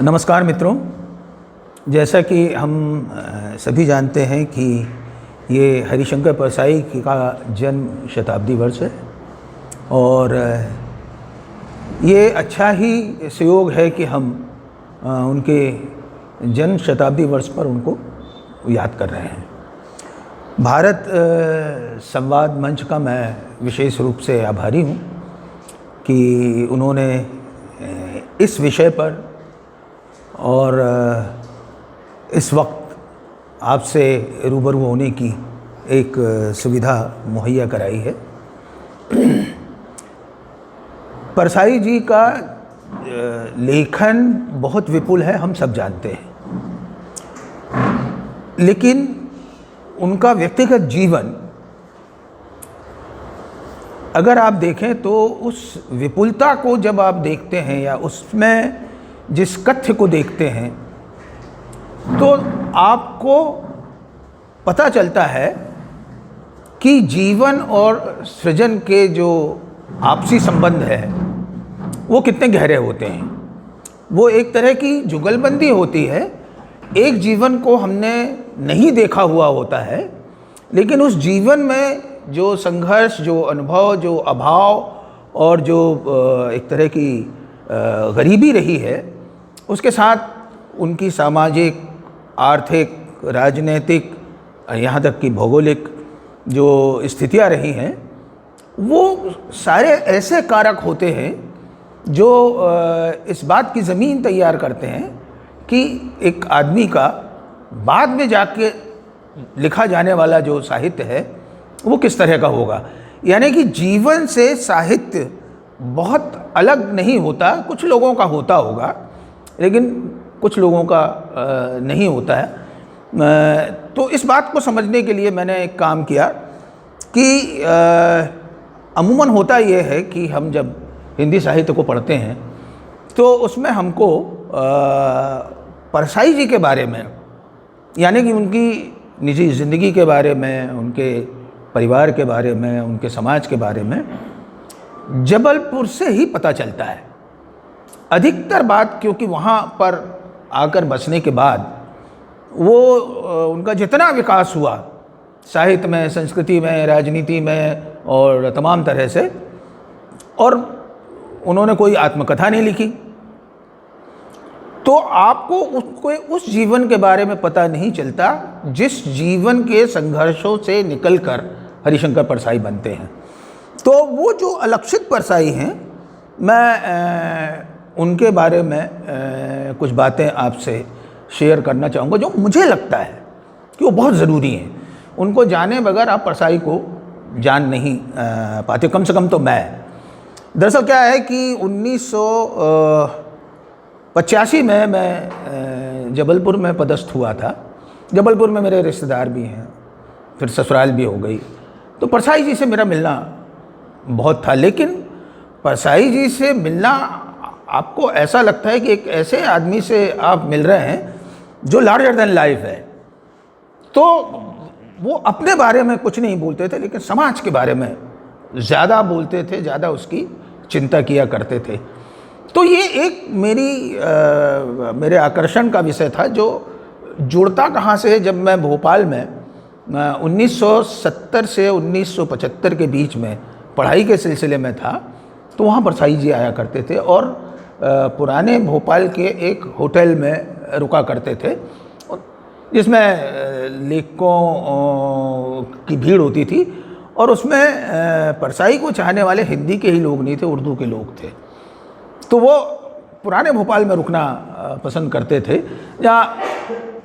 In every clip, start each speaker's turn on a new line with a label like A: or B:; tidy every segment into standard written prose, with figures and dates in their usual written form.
A: नमस्कार मित्रों, जैसा कि हम सभी जानते हैं कि ये हरिशंकर परसाई का जन्म शताब्दी वर्ष है और ये अच्छा ही संयोग है कि हम उनके जन्म शताब्दी वर्ष पर उनको याद कर रहे हैं। भारत संवाद मंच का मैं विशेष रूप से आभारी हूँ कि उन्होंने इस विषय पर और इस वक्त आपसे रूबरू होने की एक सुविधा मुहैया कराई है। परसाई जी का लेखन बहुत विपुल है, हम सब जानते हैं, लेकिन उनका व्यक्तिगत जीवन अगर आप देखें तो उस विपुलता को जब आप देखते हैं या उसमें जिस कथ्य को देखते हैं तो आपको पता चलता है कि जीवन और सृजन के जो आपसी संबंध है वो कितने गहरे होते हैं। वो एक तरह की जुगलबंदी होती है। एक जीवन को हमने नहीं देखा हुआ होता है, लेकिन उस जीवन में जो संघर्ष, जो अनुभव, जो अभाव और जो एक तरह की गरीबी रही है, उसके साथ उनकी सामाजिक, आर्थिक, राजनीतिक, यहाँ तक कि भौगोलिक जो स्थितियाँ रही हैं, वो सारे ऐसे कारक होते हैं जो इस बात की ज़मीन तैयार करते हैं कि एक आदमी का बाद में जाके लिखा जाने वाला जो साहित्य है वो किस तरह का होगा। यानी कि जीवन से साहित्य बहुत अलग नहीं होता। कुछ लोगों का होता होगा, लेकिन कुछ लोगों का नहीं होता है। तो इस बात को समझने के लिए मैंने एक काम किया कि अमूमन होता ये है कि हम जब हिंदी साहित्य को पढ़ते हैं तो उसमें हमको परसाई जी के बारे में, यानी कि उनकी निजी ज़िंदगी के बारे में, उनके परिवार के बारे में, उनके समाज के बारे में जबलपुर से ही पता चलता है। अधिकतर बात, क्योंकि वहाँ पर आकर बसने के बाद वो उनका जितना विकास हुआ साहित्य में, संस्कृति में, राजनीति में और तमाम तरह से, और उन्होंने कोई आत्मकथा नहीं लिखी, तो आपको उसको उस जीवन के बारे में पता नहीं चलता जिस जीवन के संघर्षों से निकलकर हरिशंकर परसाई बनते हैं। तो वो जो अलक्षित परसाई हैं, मैं उनके बारे में कुछ बातें आपसे शेयर करना चाहूँगा जो मुझे लगता है कि वो बहुत ज़रूरी हैं। उनको जाने बगैर आप परसाई को जान नहीं पाते, कम से कम तो मैं। दरअसल क्या है कि 1985 में मैं जबलपुर में पदस्थ हुआ था। जबलपुर में मेरे रिश्तेदार भी हैं, फिर ससुराल भी हो गई, तो परसाई जी से मेरा मिलना बहुत था। लेकिन परसाई जी से मिलना, आपको ऐसा लगता है कि एक ऐसे आदमी से आप मिल रहे हैं जो लार्जर देन लाइफ है। तो वो अपने बारे में कुछ नहीं बोलते थे, लेकिन समाज के बारे में ज़्यादा बोलते थे, ज़्यादा उसकी चिंता किया करते थे। तो ये एक मेरे आकर्षण का विषय था जो जुड़ता कहाँ से है। जब मैं भोपाल में 1970 से 1975 के बीच में पढ़ाई के सिलसिले में था, तो वहाँ परसाई जी आया करते थे और पुराने भोपाल के एक होटल में रुका करते थे, जिसमें लेखकों की भीड़ होती थी, और उसमें परसाई को चाहने वाले हिंदी के ही लोग नहीं थे, उर्दू के लोग थे। तो वो पुराने भोपाल में रुकना पसंद करते थे, जहाँ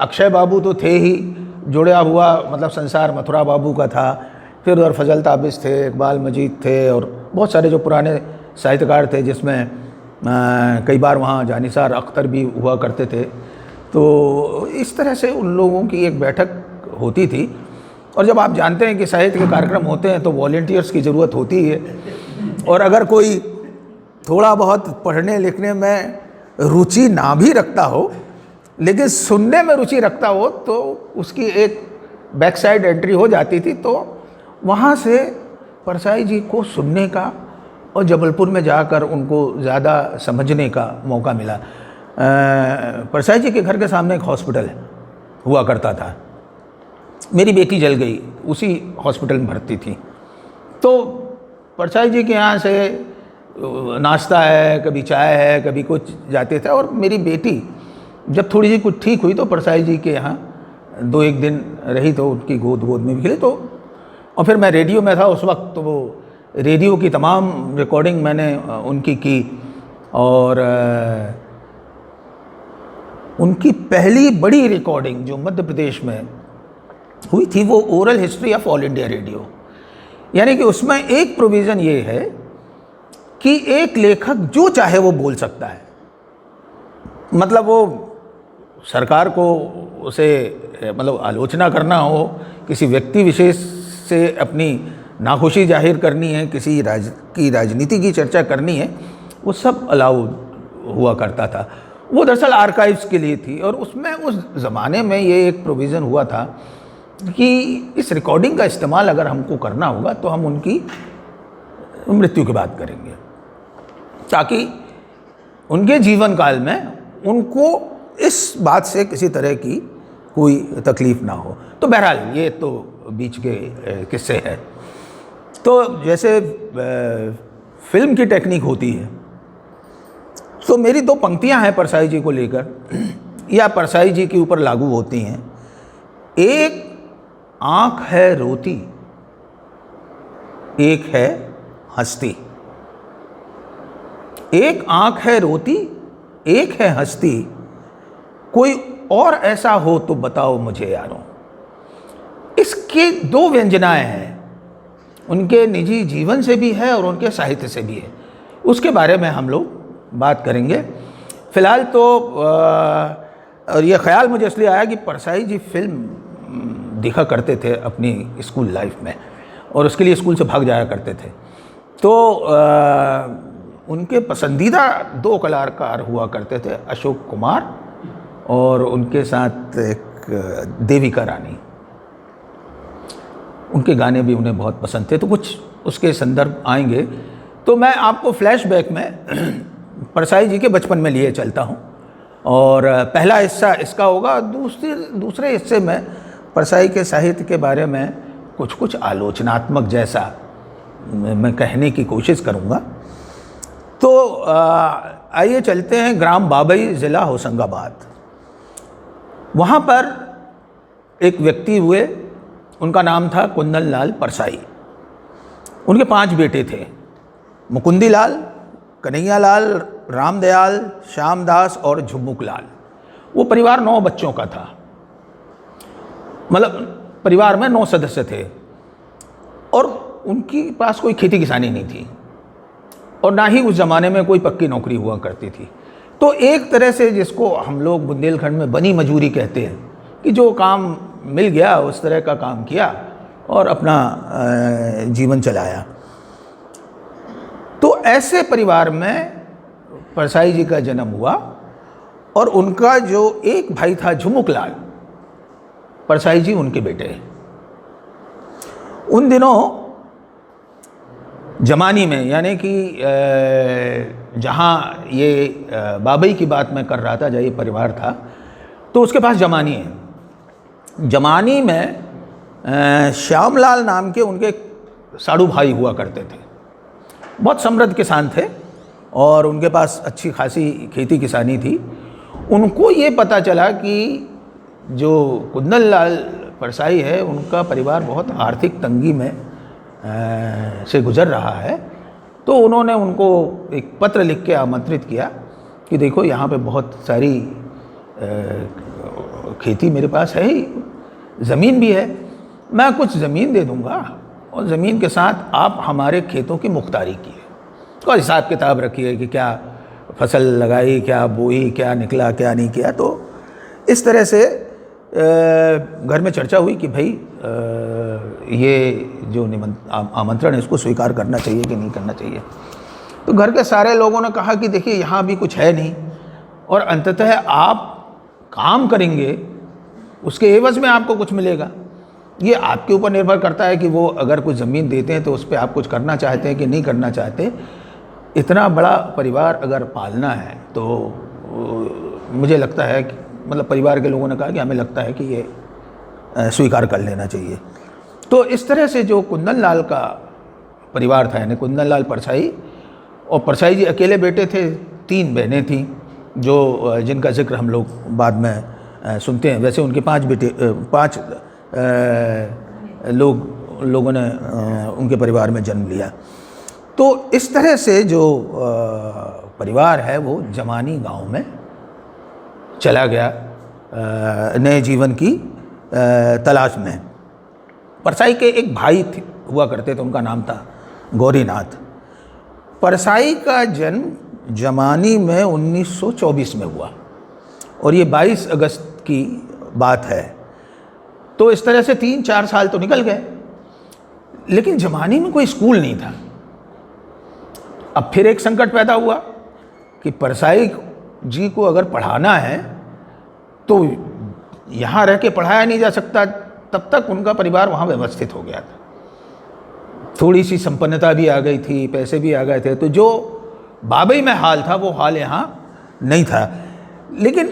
A: अक्षय बाबू तो थे ही जुड़ा हुआ, मतलब संसार मथुरा बाबू का था, फिर उधर फजल ताबिश थे, इकबाल मजीद थे, और बहुत सारे जो पुराने साहित्यकार थे, जिसमें कई बार वहाँ जानिसार अख्तर भी हुआ करते थे। तो इस तरह से उन लोगों की एक बैठक होती थी। और जब आप जानते हैं कि साहित्य के कार्यक्रम होते हैं तो वॉलंटियर्स की ज़रूरत होती है, और अगर कोई थोड़ा बहुत पढ़ने लिखने में रुचि ना भी रखता हो, लेकिन सुनने में रुचि रखता हो, तो उसकी एक बैक साइड एंट्री हो जाती थी। तो वहाँ से परसाई जी को सुनने का और जबलपुर में जाकर उनको ज़्यादा समझने का मौका मिला। परसाई जी के घर के सामने एक हॉस्पिटल हुआ करता था। मेरी बेटी जल गई, उसी हॉस्पिटल में भर्ती थी। तो परसाई जी के यहाँ से नाश्ता है, कभी चाय है, कभी कुछ जाते थे। और मेरी बेटी जब थोड़ी सी कुछ ठीक हुई तो परसाई जी के यहाँ 2-1 दिन रही, तो उनकी गोद में भी खेली। तो और फिर मैं रेडियो में था उस वक्त, तो वो रेडियो की तमाम रिकॉर्डिंग मैंने उनकी की। और उनकी पहली बड़ी रिकॉर्डिंग जो मध्य प्रदेश में हुई थी वो oral history of all India radio, यानी कि उसमें एक प्रोविज़न ये है कि एक लेखक जो चाहे वो बोल सकता है। मतलब वो सरकार को उसे मतलब आलोचना करना हो, किसी व्यक्ति विशेष से अपनी नाखुशी जाहिर करनी है, किसी राजनीति की चर्चा करनी है, वो सब अलाउ हुआ करता था। वो दरअसल आर्काइव्स के लिए थी। और उसमें उस ज़माने में ये एक प्रोविज़न हुआ था कि इस रिकॉर्डिंग का इस्तेमाल अगर हमको करना होगा तो हम उनकी मृत्यु की बात करेंगे, ताकि उनके जीवन काल में उनको इस बात से किसी तरह की कोई तकलीफ़ ना हो। तो बहरहाल ये तो बीच के किस्से हैं। तो जैसे फिल्म की टेक्निक होती है, तो मेरी 2 पंक्तियां हैं परसाई जी को लेकर, या परसाई जी के ऊपर लागू होती हैं। एक आँख है रोती, एक है हंसती। एक आँख है रोती, एक है हंसती, कोई और ऐसा हो तो बताओ मुझे यारों। इसके 2 व्यंजनाएं हैं, उनके निजी जीवन से भी है और उनके साहित्य से भी है। उसके बारे में हम लोग बात करेंगे। फ़िलहाल तो और ये ख़्याल मुझे इसलिए आया कि परसाई जी फिल्म देखा करते थे अपनी स्कूल लाइफ में, और उसके लिए स्कूल से भाग जाया करते थे। तो उनके पसंदीदा 2 कलाकार हुआ करते थे, अशोक कुमार और उनके साथ एक देविका रानी। उनके गाने भी उन्हें बहुत पसंद थे, तो कुछ उसके संदर्भ आएंगे। तो मैं आपको फ्लैशबैक में परसाई जी के बचपन में लिए चलता हूँ, और पहला हिस्सा इसका होगा। दूसरे हिस्से में परसाई के साहित्य के बारे में कुछ आलोचनात्मक जैसा मैं कहने की कोशिश करूँगा। तो आइए चलते हैं ग्राम बाबई, ज़िला होशंगाबाद। वहाँ पर एक व्यक्ति हुए, उनका नाम था कुंदन लाल परसाई। उनके 5 बेटे थे, मुकुंदी लाल, कन्हैया लाल, रामदयाल, श्यामदास और झुम्मुक लाल। वो परिवार 9 बच्चों का था, मतलब परिवार में 9 सदस्य थे, और उनकी पास कोई खेती किसानी नहीं थी, और ना ही उस ज़माने में कोई पक्की नौकरी हुआ करती थी। तो एक तरह से जिसको हम लोग बुंदेलखंड में बनी मजूरी कहते हैं, कि जो काम मिल गया उस तरह का काम किया और अपना जीवन चलाया। तो ऐसे परिवार में परसाई जी का जन्म हुआ, और उनका जो एक भाई था झुमुक लाल, परसाई जी उनके बेटे। उन दिनों जमानी में, यानी कि जहाँ ये बाबई की बात मैं कर रहा था, जहाँ ये परिवार था, तो उसके पास जमानी है। जमानी में श्यामलाल नाम के उनके साड़ू भाई हुआ करते थे। बहुत समृद्ध किसान थे और उनके पास अच्छी खासी खेती किसानी थी। उनको ये पता चला कि जो कुंदन लाल परसाई है, उनका परिवार बहुत आर्थिक तंगी में से गुजर रहा है। तो उन्होंने उनको एक पत्र लिख के आमंत्रित किया कि देखो यहाँ पे बहुत सारी खेती मेरे पास है ही, ज़मीन भी है, मैं कुछ ज़मीन दे दूँगा और ज़मीन के साथ आप हमारे खेतों की मुख्तारी कीजिए, तो हिसाब किताब रखिए कि क्या फसल लगाई, क्या बोई, क्या निकला, क्या नहीं किया। तो इस तरह से घर में चर्चा हुई कि भाई ये जो आमंत्रण है इसको स्वीकार करना चाहिए कि नहीं करना चाहिए। तो घर के सारे लोगों ने कहा कि देखिए यहाँ भी कुछ है नहीं, और अंततः आप काम करेंगे उसके एवज़ में आपको कुछ मिलेगा। ये आपके ऊपर निर्भर करता है कि वो अगर कुछ ज़मीन देते हैं तो उस पर आप कुछ करना चाहते हैं कि नहीं करना चाहते। इतना बड़ा परिवार अगर पालना है तो मुझे लगता है कि मतलब परिवार के लोगों ने कहा कि हमें लगता है कि ये स्वीकार कर लेना चाहिए। तो इस तरह से जो कुंदन लाल का परिवार था, यानी कुंदन लाल परसाई, और परसाई जी अकेले बेटे थे, 3 बहनें थीं जो जिनका जिक्र हम लोग बाद में सुनते हैं। वैसे उनके 5 लोगों ने उनके परिवार में जन्म लिया। तो इस तरह से जो परिवार है वो जमानी गांव में चला गया नए जीवन की तलाश में। परसाई के एक भाई हुआ करते थे, उनका नाम था गौरीनाथ। परसाई का जन्म जमानी में 1924 में हुआ और ये 22 अगस्त की बात है। तो इस तरह से 3-4 साल तो निकल गए, लेकिन जमानी में कोई स्कूल नहीं था। अब फिर एक संकट पैदा हुआ कि परसाई जी को अगर पढ़ाना है तो यहाँ रह के पढ़ाया नहीं जा सकता। तब तक उनका परिवार वहाँ व्यवस्थित हो गया था, थोड़ी सी संपन्नता भी आ गई थी, पैसे भी आ गए थे, तो जो बाबई में हाल था वो हाल यहाँ नहीं था। लेकिन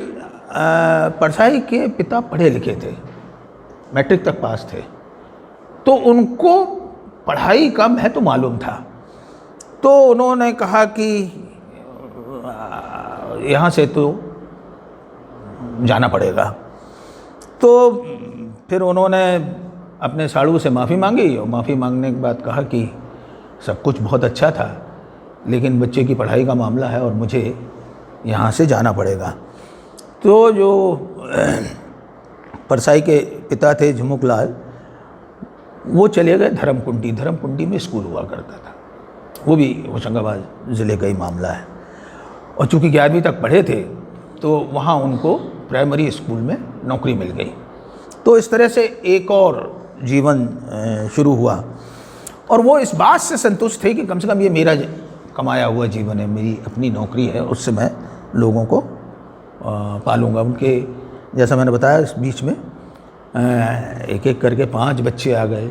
A: परसाई के पिता पढ़े लिखे थे, मैट्रिक तक पास थे, तो उनको पढ़ाई का महत्व मालूम था। तो उन्होंने कहा कि यहाँ से तो जाना पड़ेगा। तो फिर उन्होंने अपने साड़ू से माफ़ी मांगी और माफ़ी मांगने के बाद कहा कि सब कुछ बहुत अच्छा था, लेकिन बच्चे की पढ़ाई का मामला है और मुझे यहाँ से जाना पड़ेगा। तो जो परसाई के पिता थे झुमुक लाल, वो चले गए धर्मकुंडी में स्कूल हुआ करता था, वो भी होशंगाबाद ज़िले का ही मामला है। और चूँकि 11वीं तक पढ़े थे तो वहाँ उनको प्राइमरी स्कूल में नौकरी मिल गई। तो इस तरह से एक और जीवन शुरू हुआ और वो इस बात से संतुष्ट थे कि कम से कम ये मेरा कमाया हुआ जीवन है, मेरी अपनी नौकरी है, उससे मैं लोगों को पालूंगा। उनके जैसा मैंने बताया इस बीच में एक एक करके 5 बच्चे आ गए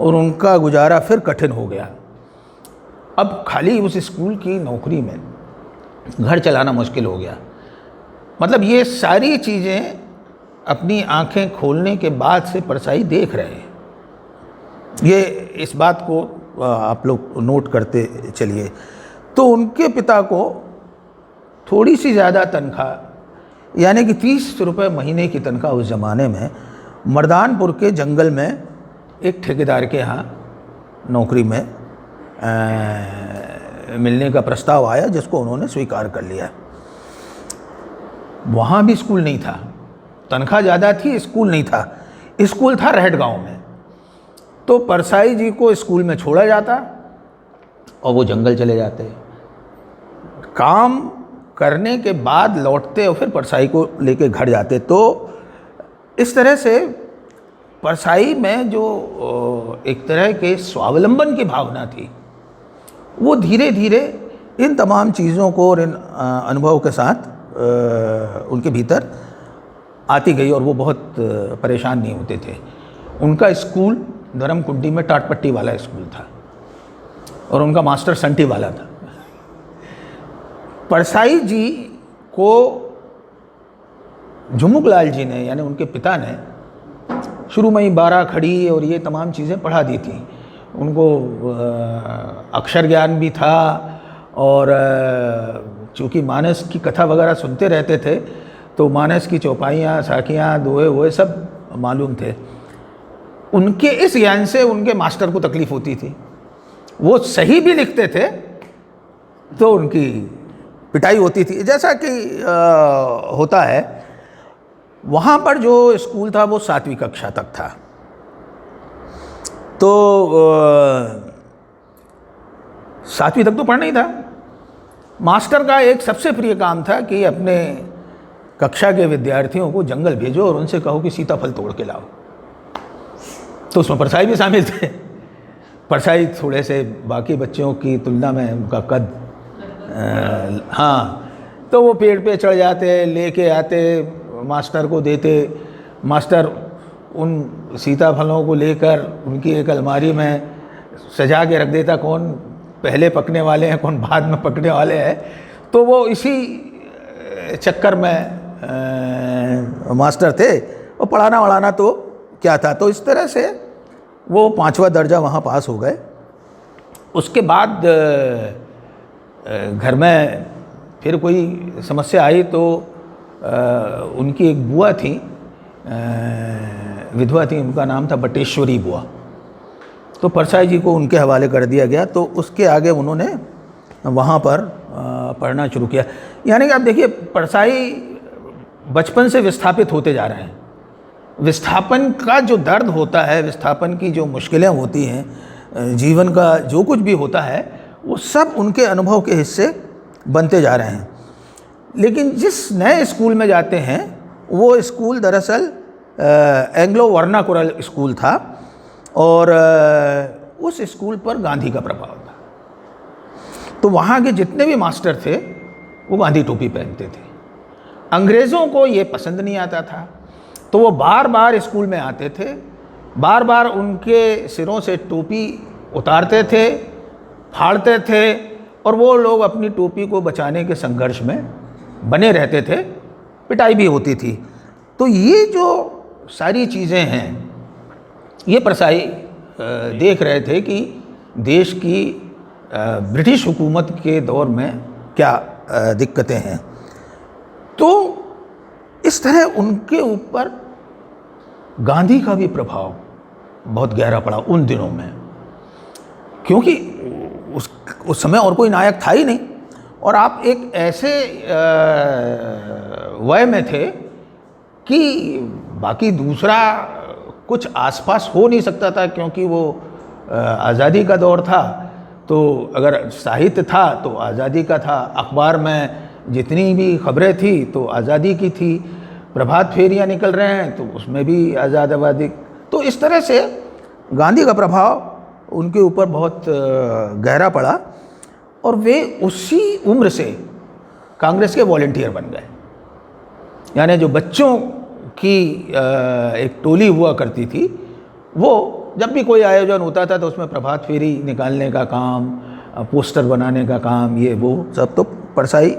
A: और उनका गुजारा फिर कठिन हो गया। अब खाली उस स्कूल की नौकरी में घर चलाना मुश्किल हो गया। मतलब ये सारी चीज़ें अपनी आंखें खोलने के बाद से परसाई देख रहे हैं। ये इस बात को आप लोग नोट करते चलिए। तो उनके पिता को थोड़ी सी ज़्यादा तनख्वाह, यानी कि 30 रुपये महीने की तनख्वाह उस ज़माने में मर्दानपुर के जंगल में एक ठेकेदार के यहाँ नौकरी में मिलने का प्रस्ताव आया, जिसको उन्होंने स्वीकार कर लिया। वहाँ भी स्कूल नहीं था, तनख्वाह ज़्यादा थी, स्कूल नहीं था। स्कूल था रहट गांव में। तो परसाई जी को स्कूल में छोड़ा जाता और वो जंगल चले जाते, काम करने के बाद लौटते और फिर परसाई को लेके घर जाते। तो इस तरह से परसाई में जो एक तरह के स्वावलंबन की भावना थी, वो धीरे धीरे इन तमाम चीज़ों को और इन अनुभव के साथ उनके भीतर आती गई और वो बहुत परेशान नहीं होते थे। उनका स्कूल धर्मकुंडी में टाटपट्टी वाला स्कूल था और उनका मास्टर संटी वाला था। परसाई जी को झुमुक लाल जी ने, यानी उनके पिता ने, शुरू में ही 12 खड़ी और ये तमाम चीज़ें पढ़ा दी थी। उनको अक्षर ज्ञान भी था और चूँकि मानस की कथा वगैरह सुनते रहते थे तो मानस की चौपाइयाँ, साखियाँ, दोहे वोहे सब मालूम थे। उनके इस ज्ञान से उनके मास्टर को तकलीफ़ होती थी। वो सही भी लिखते थे तो उनकी पिटाई होती थी, जैसा कि होता है। वहाँ पर जो स्कूल था वो 7वीं कक्षा तक था। तो 7वीं तक तो पढ़ना ही था। मास्टर का एक सबसे प्रिय काम था कि अपने कक्षा के विद्यार्थियों को जंगल भेजो और उनसे कहो कि सीताफल तोड़ के लाओ। तो उसमें परसाई भी शामिल थे। परसाई थोड़े से बाकी बच्चों की तुलना में उनका कद, हाँ, तो वो पेड़ पे चढ़ जाते, लेके आते, मास्टर को देते। मास्टर उन सीताफलों को लेकर उनकी एक अलमारी में सजा के रख देता, कौन पहले पकने वाले हैं, कौन बाद में पकने वाले हैं। तो वो इसी चक्कर में मास्टर थे, और पढ़ाना वढ़ाना तो क्या था। तो इस तरह से वो 5वां दर्जा वहाँ पास हो गए। उसके बाद घर में फिर कोई समस्या आई तो उनकी एक बुआ थी, विधवा थी, उनका नाम था बटेश्वरी बुआ। तो परसाई जी को उनके हवाले कर दिया गया। तो उसके आगे उन्होंने वहाँ पर पढ़ना शुरू किया। यानी कि आप देखिए, परसाई बचपन से विस्थापित होते जा रहे हैं। विस्थापन का जो दर्द होता है, विस्थापन की जो मुश्किलें होती हैं, जीवन का जो कुछ भी होता है, वो सब उनके अनुभव के हिस्से बनते जा रहे हैं। लेकिन जिस नए स्कूल में जाते हैं, वो स्कूल दरअसल एंग्लो वर्नाकुलर स्कूल था, और उस स्कूल पर गांधी का प्रभाव था। तो वहाँ के जितने भी मास्टर थे वो गांधी टोपी पहनते थे। अंग्रेज़ों को ये पसंद नहीं आता था, तो वो बार बार स्कूल में आते थे, बार बार उनके सिरों से टोपी उतारते थे, फाड़ते थे, और वो लोग अपनी टोपी को बचाने के संघर्ष में बने रहते थे। पिटाई भी होती थी। तो ये जो सारी चीज़ें हैं, ये परसाई देख रहे थे कि देश की ब्रिटिश हुकूमत के दौर में क्या दिक्कतें हैं। तो इस तरह उनके ऊपर गांधी का भी प्रभाव बहुत गहरा पड़ा उन दिनों में, क्योंकि उस समय और कोई नायक था ही नहीं, और आप एक ऐसे वय में थे कि बाकी दूसरा कुछ आसपास हो नहीं सकता था, क्योंकि वो आज़ादी का दौर था। तो अगर साहित्य था तो आज़ादी का था, अखबार में जितनी भी खबरें थी तो आज़ादी की थी, प्रभात फेरियाँ निकल रहे हैं तो उसमें भी आज़ादवादी। तो इस तरह से गांधी का प्रभाव उनके ऊपर बहुत गहरा पड़ा, और वे उसी उम्र से कांग्रेस के वॉलंटियर बन गए। यानी जो बच्चों की एक टोली हुआ करती थी, वो जब भी कोई आयोजन होता था तो उसमें प्रभात फेरी निकालने का काम, पोस्टर बनाने का काम, ये वो सब तो परसाई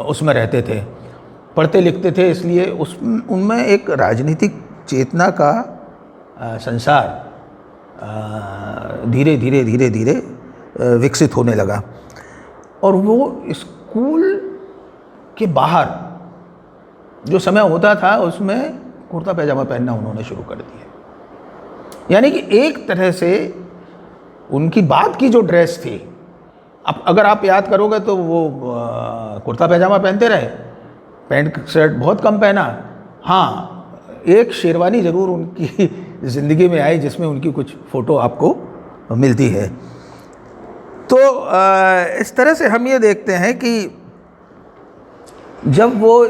A: उसमें रहते थे, पढ़ते लिखते थे। इसलिए उनमें एक राजनीतिक चेतना का संसार धीरे धीरे धीरे धीरे विकसित होने लगा। और वो स्कूल के बाहर जो समय होता था उसमें कुर्ता पैजामा पहनना उन्होंने शुरू कर दिया। यानी कि एक तरह से उनकी बात की जो ड्रेस थी, अब अगर आप याद करोगे तो वो कुर्ता पैजामा पहनते रहे, पैंट शर्ट बहुत कम पहना। हाँ, एक शेरवानी ज़रूर उनकी ज़िंदगी में आई जिसमें उनकी कुछ फ़ोटो आपको मिलती है। तो इस तरह से हम ये देखते हैं कि जब वो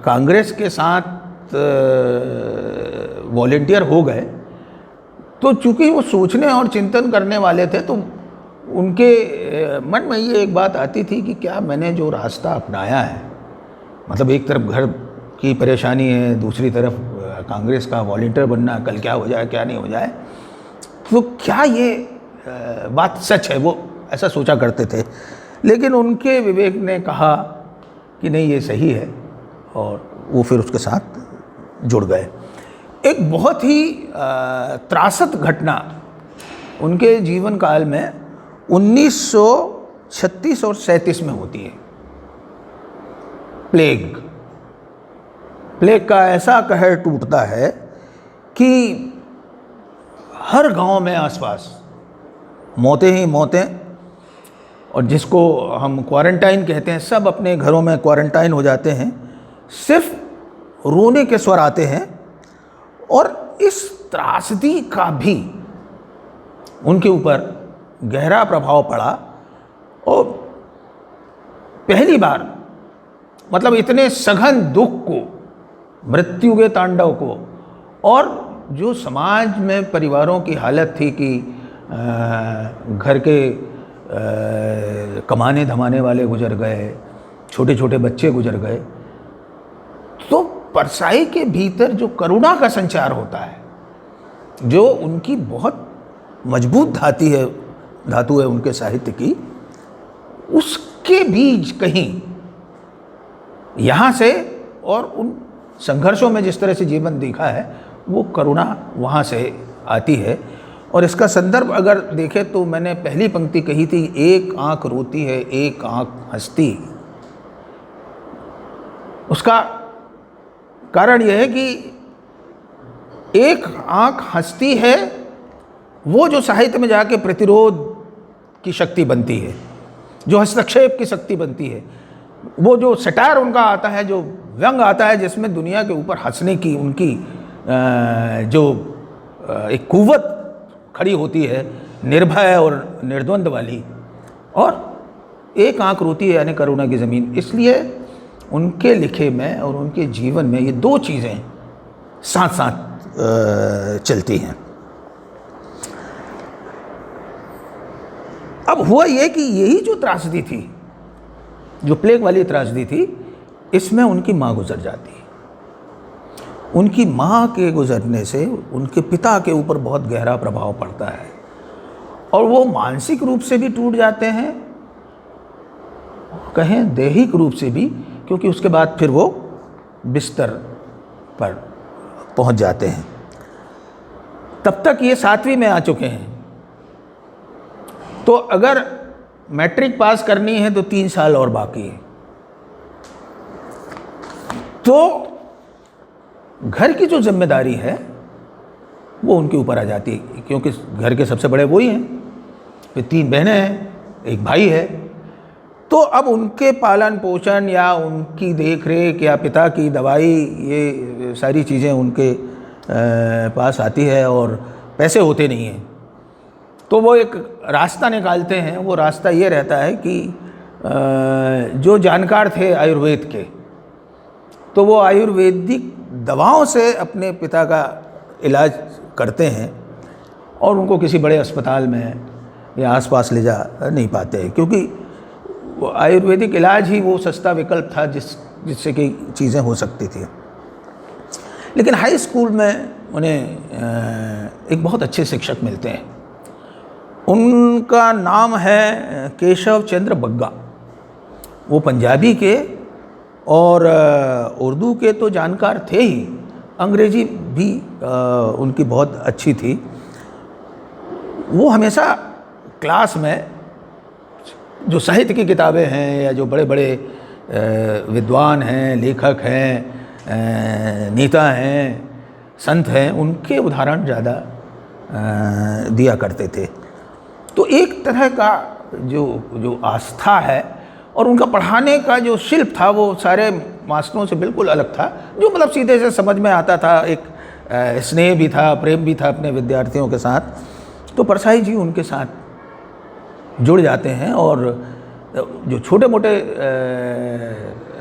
A: कांग्रेस के साथ वॉलंटियर हो गए, तो चूँकि वो सोचने और चिंतन करने वाले थे, तो उनके मन में ये एक बात आती थी कि क्या मैंने जो रास्ता अपनाया है, मतलब एक तरफ घर की परेशानी है, दूसरी तरफ कांग्रेस का वॉलंटियर बनना, कल क्या हो जाए क्या नहीं हो जाए, तो क्या ये बात सच है। वो ऐसा सोचा करते थे। लेकिन उनके विवेक ने कहा कि नहीं, ये सही है, और वो फिर उसके साथ जुड़ गए। एक बहुत ही त्रासद घटना उनके जीवन काल में 1936 और 37 में होती है। प्लेग का ऐसा कहर टूटता है कि हर गांव में आसपास मौतें ही मौतें, और जिसको हम क्वारंटाइन कहते हैं, सब अपने घरों में क्वारंटाइन हो जाते हैं, सिर्फ रोने के स्वर आते हैं। और इस त्रासदी का भी उनके ऊपर गहरा प्रभाव पड़ा, और पहली बार मतलब इतने सघन दुख को, मृत्यु के तांडव को, और जो समाज में परिवारों की हालत थी कि घर के कमाने धमाने वाले गुजर गए, छोटे छोटे बच्चे गुजर गए, तो परसाई के भीतर जो करुणा का संचार होता है, जो उनकी बहुत मजबूत धातु है उनके साहित्य की, उसके बीच कहीं यहाँ से और उन संघर्षों में जिस तरह से जीवन देखा है वो करुणा वहाँ से आती है। और इसका संदर्भ अगर देखें तो मैंने पहली पंक्ति कही थी, एक आंख रोती है एक आंख हंसती। उसका कारण यह है कि एक आंख हंसती है वो जो साहित्य में जाके प्रतिरोध की शक्ति बनती है, जो हस्तक्षेप की शक्ति बनती है, वो जो सटायर उनका आता है, जो व्यंग आता है जिसमें दुनिया के ऊपर हंसने की उनकी जो एक कुव्वत खड़ी होती है, निर्भय और निर्द्वंद वाली। और एक आंख रोती है यानी करुणा की ज़मीन। इसलिए उनके लिखे में और उनके जीवन में ये दो चीज़ें साथ साथ चलती हैं। अब हुआ ये कि यही जो त्रासदी थी, जो प्लेग वाली त्रासदी थी, इसमें उनकी माँ गुजर जाती है। उनकी माँ के गुजरने से उनके पिता के ऊपर बहुत गहरा प्रभाव पड़ता है और वो मानसिक रूप से भी टूट जाते हैं, कहें दैहिक रूप से भी, क्योंकि उसके बाद फिर वो बिस्तर पर पहुंच जाते हैं। तब तक ये 7वीं में आ चुके हैं। तो अगर मैट्रिक पास करनी है तो 3 साल और बाकी है। तो घर की जो जिम्मेदारी है वो उनके ऊपर आ जाती है, क्योंकि घर के सबसे बड़े वही हैं, फिर 3 बहनें हैं, एक भाई है। तो अब उनके पालन पोषण या उनकी देख रेख या पिता की दवाई, ये सारी चीज़ें उनके पास आती है और पैसे होते नहीं हैं। तो वो एक रास्ता निकालते हैं। वो रास्ता ये रहता है कि जो जानकार थे आयुर्वेद के, तो वो आयुर्वेदिक दवाओं से अपने पिता का इलाज करते हैं और उनको किसी बड़े अस्पताल में या आसपास ले जा नहीं पाते, क्योंकि वो आयुर्वेदिक इलाज ही वो सस्ता विकल्प था जिससे कि चीज़ें हो सकती थी। लेकिन हाई स्कूल में उन्हें एक बहुत अच्छे शिक्षक मिलते हैं। उनका नाम है केशव चंद्र बग्गा। वो पंजाबी के और उर्दू के तो जानकार थे ही, अंग्रेजी भी उनकी बहुत अच्छी थी। वो हमेशा क्लास में जो साहित्य की किताबें हैं या जो बड़े बड़े विद्वान हैं, लेखक हैं, नेता हैं, संत हैं, उनके उदाहरण ज़्यादा दिया करते थे। तो एक तरह का जो आस्था है और उनका पढ़ाने का जो शिल्प था वो सारे मास्टरों से बिल्कुल अलग था, जो मतलब सीधे से समझ में आता था। एक स्नेह भी था, प्रेम भी था अपने विद्यार्थियों के साथ। तो परसाई जी उनके साथ जुड़ जाते हैं और जो छोटे मोटे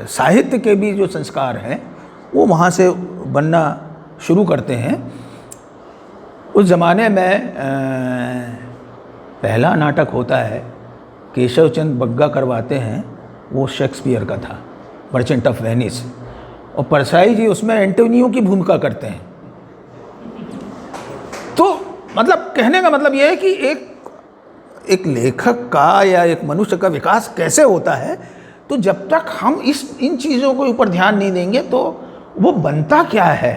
A: साहित्य के भी जो संस्कार हैं वो वहाँ से बनना शुरू करते हैं। उस ज़माने में पहला नाटक होता है, केशव चंद बग्गा करवाते हैं, वो शेक्सपियर का था, मर्चेंट ऑफ वेनिस, और परसाई जी उसमें एंटोनियो की भूमिका करते हैं। तो मतलब कहने का मतलब ये है कि एक लेखक का या एक मनुष्य का विकास कैसे होता है, तो जब तक हम इन चीज़ों के ऊपर ध्यान नहीं देंगे तो वो बनता क्या है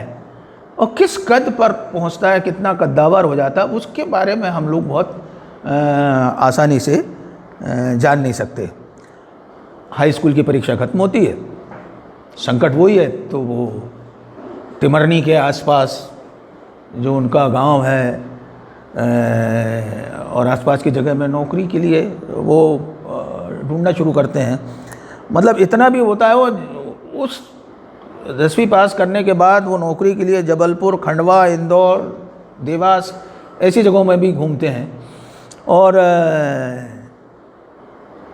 A: और किस कद पर पहुंचता है, कितना कद्दावर हो जाता है, उसके बारे में हम लोग बहुत आसानी से जान नहीं सकते। हाई स्कूल की परीक्षा खत्म होती है, संकट वही है, तो वो तिमरनी के आसपास जो उनका गांव है और आसपास की जगह में नौकरी के लिए वो ढूंढना शुरू करते हैं। मतलब इतना भी होता है, वो उस 10वीं पास करने के बाद वो नौकरी के लिए जबलपुर, खंडवा, इंदौर, देवास ऐसी जगहों में भी घूमते हैं। और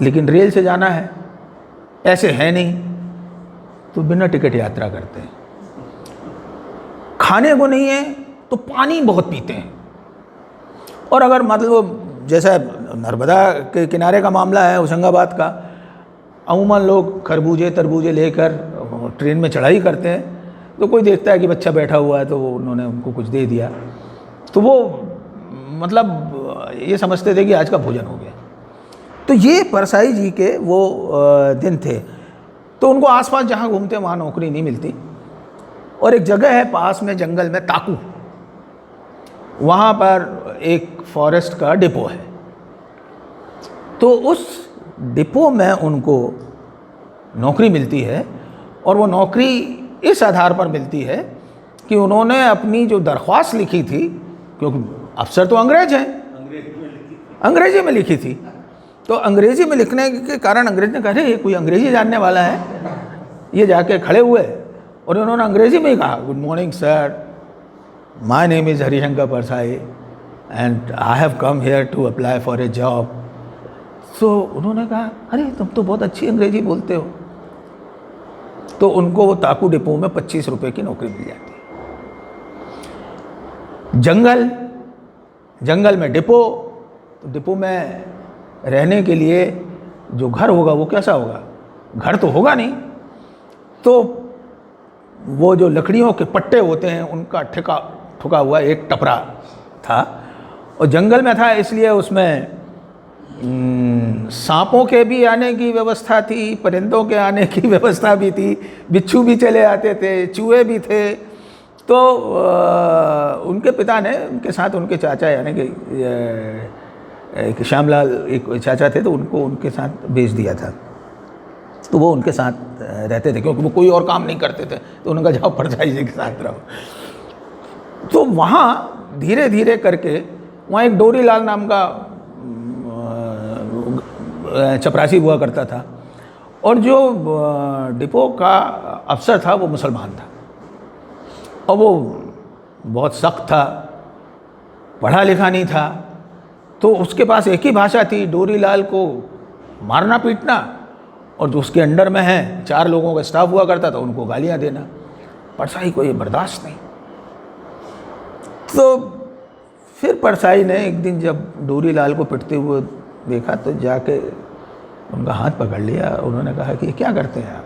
A: लेकिन रेल से जाना है, ऐसे है नहीं, तो बिना टिकट यात्रा करते हैं। खाने को नहीं है तो पानी बहुत पीते हैं। और अगर मतलब जैसा नर्मदा के किनारे का मामला है होशंगाबाद का, अमूमन लोग खरबूजे तरबूजे लेकर ट्रेन में चढ़ाई करते हैं, तो कोई देखता है कि बच्चा बैठा हुआ है तो उन्होंने उनको कुछ दे दिया, तो वो मतलब ये समझते थे कि आज का भोजन हो गया। तो ये परसाई जी के वो दिन थे। तो उनको आसपास जहाँ घूमते वहाँ नौकरी नहीं मिलती, और एक जगह है पास में जंगल में ताकू, वहाँ पर एक फॉरेस्ट का डिपो है। तो उस डिपो में उनको नौकरी मिलती है, और वो नौकरी इस आधार पर मिलती है कि उन्होंने अपनी जो दरख्वास्त लिखी थी, क्योंकि अफसर तो अंग्रेज हैं, अंग्रेजी में लिखी थी, तो अंग्रेजी में लिखने के कारण अंग्रेज ने कहा ये कोई अंग्रेजी जानने वाला है, ये जाके खड़े हुए और उन्होंने अंग्रेजी में ही कहा, good morning sir, my name is Harishankar Parsai and I have come here to apply for a job. तो उन्होंने कहा अरे तुम तो बहुत अच्छी अंग्रेजी बोलते हो। तो उनको वो ताकू डिपो में 25 रुपये की नौकरी मिल जाती है। जंगल में डिपो, तो डिपो में रहने के लिए जो घर होगा वो कैसा होगा, घर तो होगा नहीं, तो वो जो लकड़ियों के पट्टे होते हैं उनका ठुका हुआ एक टपरा था, और जंगल में था इसलिए उसमें सांपों के भी आने की व्यवस्था थी, परिंदों के आने की व्यवस्था भी थी, बिच्छू भी चले आते थे, चूहे भी थे। तो उनके पिता ने उनके साथ उनके चाचा यानी कि एक श्यामलाल एक चाचा थे, तो उनको उनके साथ भेज दिया था। तो वो उनके साथ रहते थे क्योंकि वो कोई और काम नहीं करते थे, तो उनका जाओ परसाई जी के साथ रहो। तो वहाँ धीरे धीरे करके वहाँ एक डोरीलाल नाम का चपरासी हुआ करता था, और जो डिपो का अफसर था वो मुसलमान था, और वो बहुत सख्त था, पढ़ा लिखा नहीं था। तो उसके पास एक ही भाषा थी, डोरीलाल को मारना पीटना, और जो उसके अंडर में है 4 लोगों का स्टाफ हुआ करता था उनको गालियाँ देना। परसाई को ये बर्दाश्त नहीं। तो फिर परसाई ने एक दिन जब डोरीलाल को पिटते हुए देखा तो जाके उनका हाथ पकड़ लिया, उन्होंने कहा कि ये क्या करते हैं आप।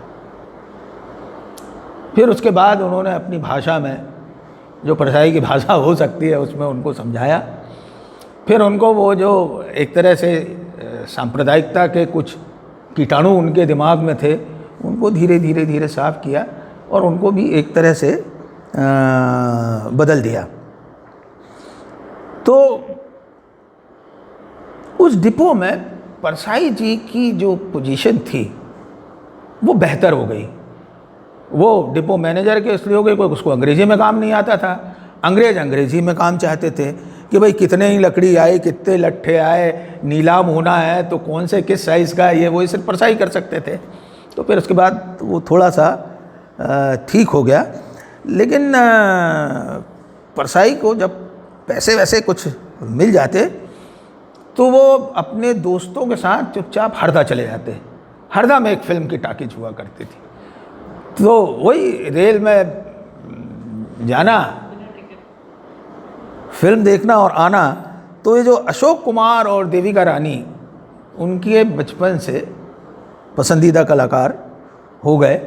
A: फिर उसके बाद उन्होंने अपनी भाषा में, जो परसाई की भाषा हो सकती है, उसमें उनको समझाया। फिर उनको वो जो एक तरह से सांप्रदायिकता के कुछ कीटाणु उनके दिमाग में थे उनको धीरे धीरे साफ किया, और उनको भी एक तरह से बदल दिया। तो उस डिपो में परसाई जी की जो पोजीशन थी वो बेहतर हो गई। वो डिपो मैनेजर के इसलिए हो गई क्योंकि उसको अंग्रेजी में काम नहीं आता था। अंग्रेज अंग्रेजी में काम चाहते थे कि भाई कितने ही लकड़ी आए, कितने लट्ठे आए, नीलाम होना है तो कौन से किस साइज़ का, ये वो सिर्फ परसाई कर सकते थे। तो फिर उसके बाद वो थोड़ा सा ठीक हो गया। लेकिन परसाई को जब पैसे वैसे कुछ मिल जाते तो वो अपने दोस्तों के साथ चुपचाप हरदा चले जाते। हरदा में एक फ़िल्म की टाकीज हुआ करती थी, तो वही रेल में जाना, फिल्म देखना और आना। तो ये जो अशोक कुमार और देविका रानी उनके बचपन से पसंदीदा कलाकार हो गए,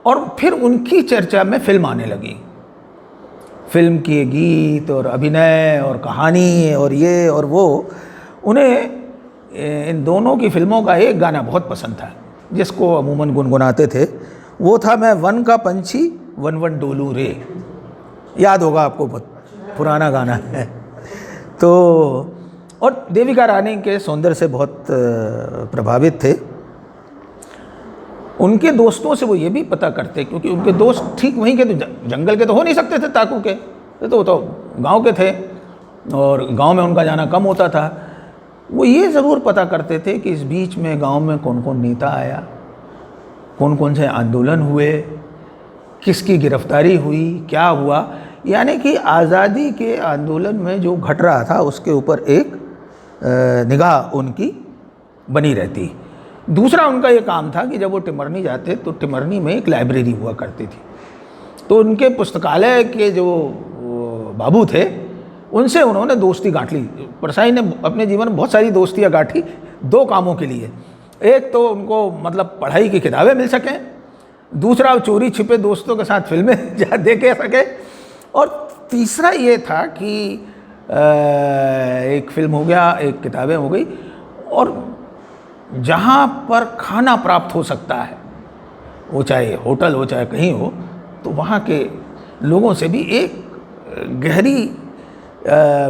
A: और फिर उनकी चर्चा में फिल्म आने लगी। फिल्म के गीत और अभिनय और कहानी और ये और वो, उन्हें इन दोनों की फिल्मों का एक गाना बहुत पसंद था जिसको अमूमन गुनगुनाते थे। वो था मैं वन का पंछी वन वन डोलू रे। याद होगा आपको, बहुत पुराना गाना है। तो और देविका रानी के सौंदर्य से बहुत प्रभावित थे। उनके दोस्तों से वो ये भी पता करते, क्योंकि उनके दोस्त ठीक वहीं के, तो जंगल के तो हो नहीं सकते थे, ताकू के तो गांव के थे और गांव में उनका जाना कम होता था। वो ये ज़रूर पता करते थे कि इस बीच में गांव में कौन कौन नेता आया, कौन कौन से आंदोलन हुए, किसकी गिरफ्तारी हुई, क्या हुआ। यानी कि आज़ादी के आंदोलन में जो घट रहा था उसके ऊपर एक निगाह उनकी बनी रहती। दूसरा उनका ये काम था कि जब वो टिमरनी जाते तो टिमरनी में एक लाइब्रेरी हुआ करती थी, तो उनके पुस्तकालय के जो बाबू थे उनसे उन्होंने दोस्ती गांठ ली। परसाई ने अपने जीवन में बहुत सारी दोस्तियाँ गांठी 2 कामों के लिए। एक तो उनको मतलब पढ़ाई की किताबें मिल सकें, दूसरा चोरी छिपे दोस्तों के साथ फिल्में देख सके, और तीसरा ये था कि एक फिल्म हो गया, एक किताबें हो गई, और जहाँ पर खाना प्राप्त हो सकता है, वो चाहे होटल हो चाहे कहीं हो, तो वहाँ के लोगों से भी एक गहरी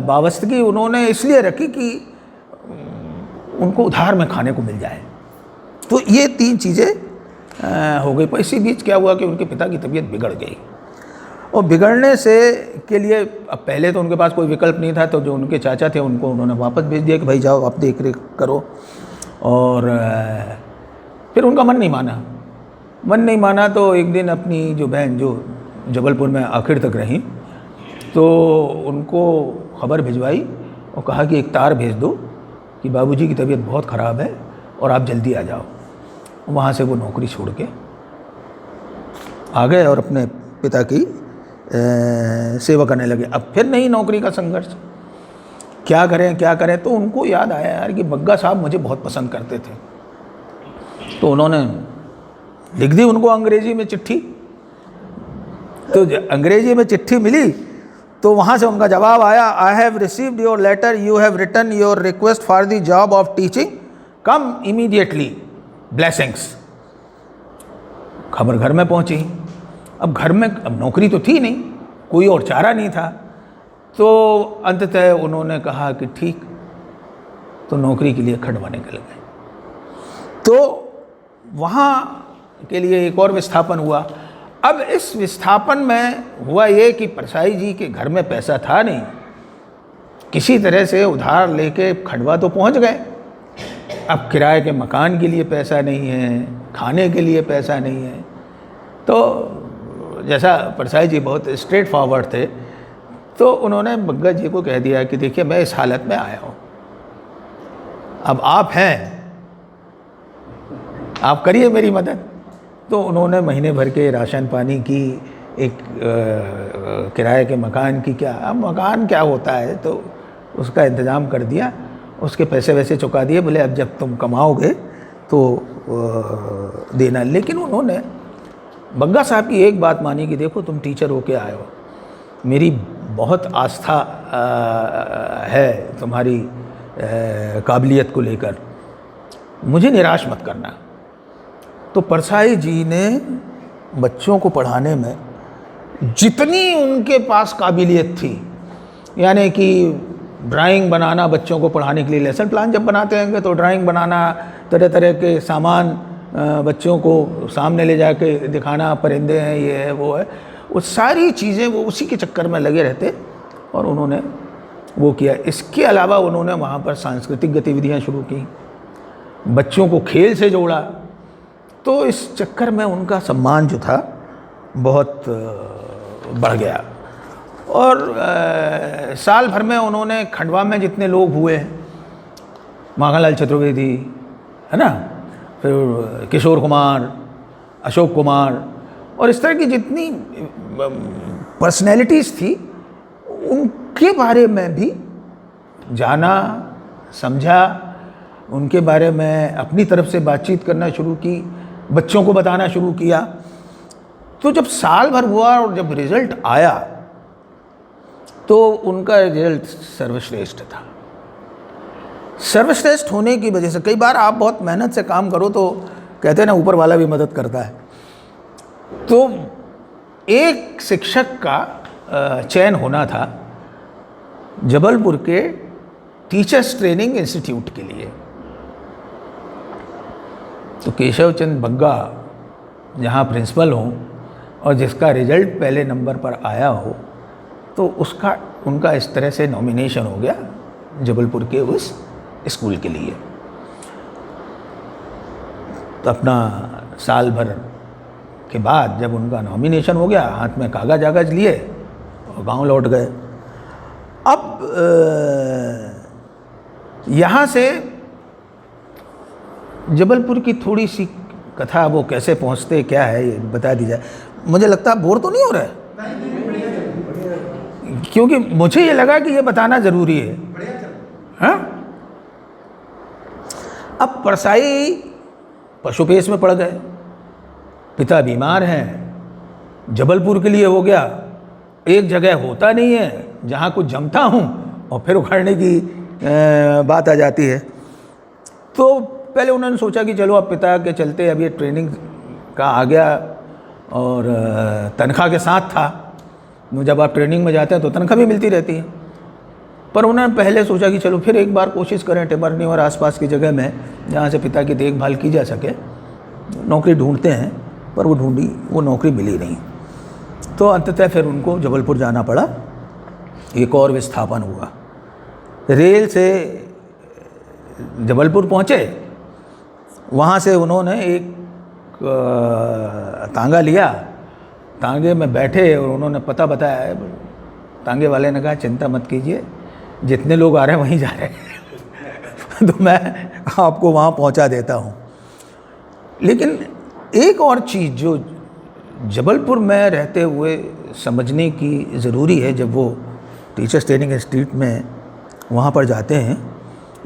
A: वाबस्तगी उन्होंने इसलिए रखी कि उनको उधार में खाने को मिल जाए। तो ये 3 चीज़ें हो गई। पर इसी बीच क्या हुआ कि उनके पिता की तबीयत बिगड़ गई, और बिगड़ने से के लिए अब पहले तो उनके पास कोई विकल्प नहीं था, तो जो उनके चाचा थे उनको उन्होंने वापस भेज दिया कि भाई जाओ आप देख रेख करो। और फिर उनका मन नहीं माना तो एक दिन अपनी जो बहन जो जबलपुर में आखिर तक रही, तो उनको खबर भिजवाई और कहा कि एक तार भेज दो कि बाबूजी की तबीयत बहुत ख़राब है और आप जल्दी आ जाओ। वहाँ से वो नौकरी छोड़ के आ गए और अपने पिता की सेवा करने लगे। अब फिर नई नौकरी का संघर्ष, क्या करें। तो उनको याद आया यार कि बग्गा साहब मुझे बहुत पसंद करते थे, तो उन्होंने लिख दी उनको अंग्रेजी में चिट्ठी। तो अंग्रेजी में चिट्ठी मिली तो वहाँ से उनका जवाब आया, I have received your letter, you have written your request for the job of teaching, come immediately, blessings. खबर घर में पहुँची। अब घर में अब नौकरी तो थी नहीं, कोई और चारा नहीं था, तो अंततः उन्होंने कहा कि ठीक, तो नौकरी के लिए खंडवा निकल गए। तो वहाँ के लिए एक और विस्थापन हुआ। अब इस विस्थापन में हुआ ये कि परसाई जी के घर में पैसा था नहीं, किसी तरह से उधार लेके खंडवा तो पहुँच गए। अब किराए के मकान के लिए पैसा नहीं है, खाने के लिए पैसा नहीं है। तो जैसा परसाई जी बहुत स्ट्रेट फॉरवर्ड थे, तो उन्होंने बग्गा जी को कह दिया कि देखिए मैं इस हालत में आया हूँ, अब आप हैं, आप करिए मेरी मदद। तो उन्होंने महीने भर के राशन पानी की, एक किराए के मकान की, क्या अब मकान क्या होता है, तो उसका इंतज़ाम कर दिया, उसके पैसे वैसे चुका दिए। बोले अब जब तुम कमाओगे तो देना। लेकिन उन्होंने बग्गा साहब की एक बात मानी कि देखो तुम टीचर होके आए हो, मेरी बहुत आस्था है तुम्हारी काबिलियत को लेकर, मुझे निराश मत करना। तो परसाई जी ने बच्चों को पढ़ाने में जितनी उनके पास काबिलियत थी, यानी कि ड्राइंग बनाना, बच्चों को पढ़ाने के लिए लेसन प्लान जब बनाते हैं तो ड्राइंग बनाना, तरह तरह के सामान बच्चों को सामने ले जाके दिखाना, परिंदे हैं, ये है वो है, वो सारी चीज़ें वो उसी के चक्कर में लगे रहते और उन्होंने वो किया। इसके अलावा उन्होंने वहाँ पर सांस्कृतिक गतिविधियाँ शुरू की, बच्चों को खेल से जोड़ा। तो इस चक्कर में उनका सम्मान जो था बहुत बढ़ गया। और साल भर में उन्होंने खंडवा में जितने लोग हुए, माखनलाल चतुर्वेदी है ना, फिर किशोर कुमार, अशोक कुमार और इस तरह की जितनी पर्सनैलिटीज़ थी, उनके बारे में भी जाना, समझा, उनके बारे में अपनी तरफ से बातचीत करना शुरू की, बच्चों को बताना शुरू किया। तो जब साल भर हुआ और जब रिज़ल्ट आया तो उनका रिज़ल्ट सर्वश्रेष्ठ था। सर्वश्रेष्ठ होने की वजह से, कई बार आप बहुत मेहनत से काम करो तो कहते हैं ना ऊपर वाला भी मदद करता है। तो एक शिक्षक का चयन होना था जबलपुर के टीचर्स ट्रेनिंग इंस्टीट्यूट के लिए। तो केशव चंद बग्गा जहाँ प्रिंसिपल हों और जिसका रिज़ल्ट पहले नंबर पर आया हो, तो उनका इस तरह से नॉमिनेशन हो गया जबलपुर के उस स्कूल के लिए। तो अपना साल भर के बाद जब उनका नॉमिनेशन हो गया, हाथ में कागज आगज लिए और गांव लौट गए। अब यहाँ से जबलपुर की थोड़ी सी कथा, वो कैसे पहुँचते क्या है ये बता दी जाए। मुझे लगता है बोर तो नहीं हो रहा है, क्योंकि मुझे ये लगा कि ये बताना ज़रूरी है। हाँ, अब परसाई पशुपेश में पड़ गए, पिता बीमार हैं, जबलपुर के लिए हो गया, एक जगह होता नहीं है जहाँ कुछ जमता हूँ और फिर उखाड़ने की बात आ जाती है। तो पहले उन्होंने सोचा कि चलो अब पिता के चलते अब ये ट्रेनिंग का आ गया और तनख्वाह के साथ था। जब आप ट्रेनिंग में जाते हैं तो तनख्वाह भी मिलती रहती है, पर उन्होंने पहले सोचा कि चलो फिर एक बार कोशिश करें टिमरनी और आसपास की जगह में जहाँ से पिता की देखभाल की जा सके। नौकरी ढूंढते हैं, पर वो नौकरी मिली नहीं। तो अंततः फिर उनको जबलपुर जाना पड़ा। एक और विस्थापन हुआ, रेल से जबलपुर पहुँचे, वहाँ से उन्होंने एक तांगा लिया, तांगे में बैठे और उन्होंने पता बताया। तांगे वाले ने कहा चिंता मत कीजिए, जितने लोग आ रहे हैं वहीं जा रहे हैं तो मैं आपको वहाँ पहुँचा देता हूँ। लेकिन एक और चीज़ जो जबलपुर में रहते हुए समझने की ज़रूरी है, जब वो टीचर्स ट्रेनिंग इंस्टीट्यूट में वहाँ पर जाते हैं,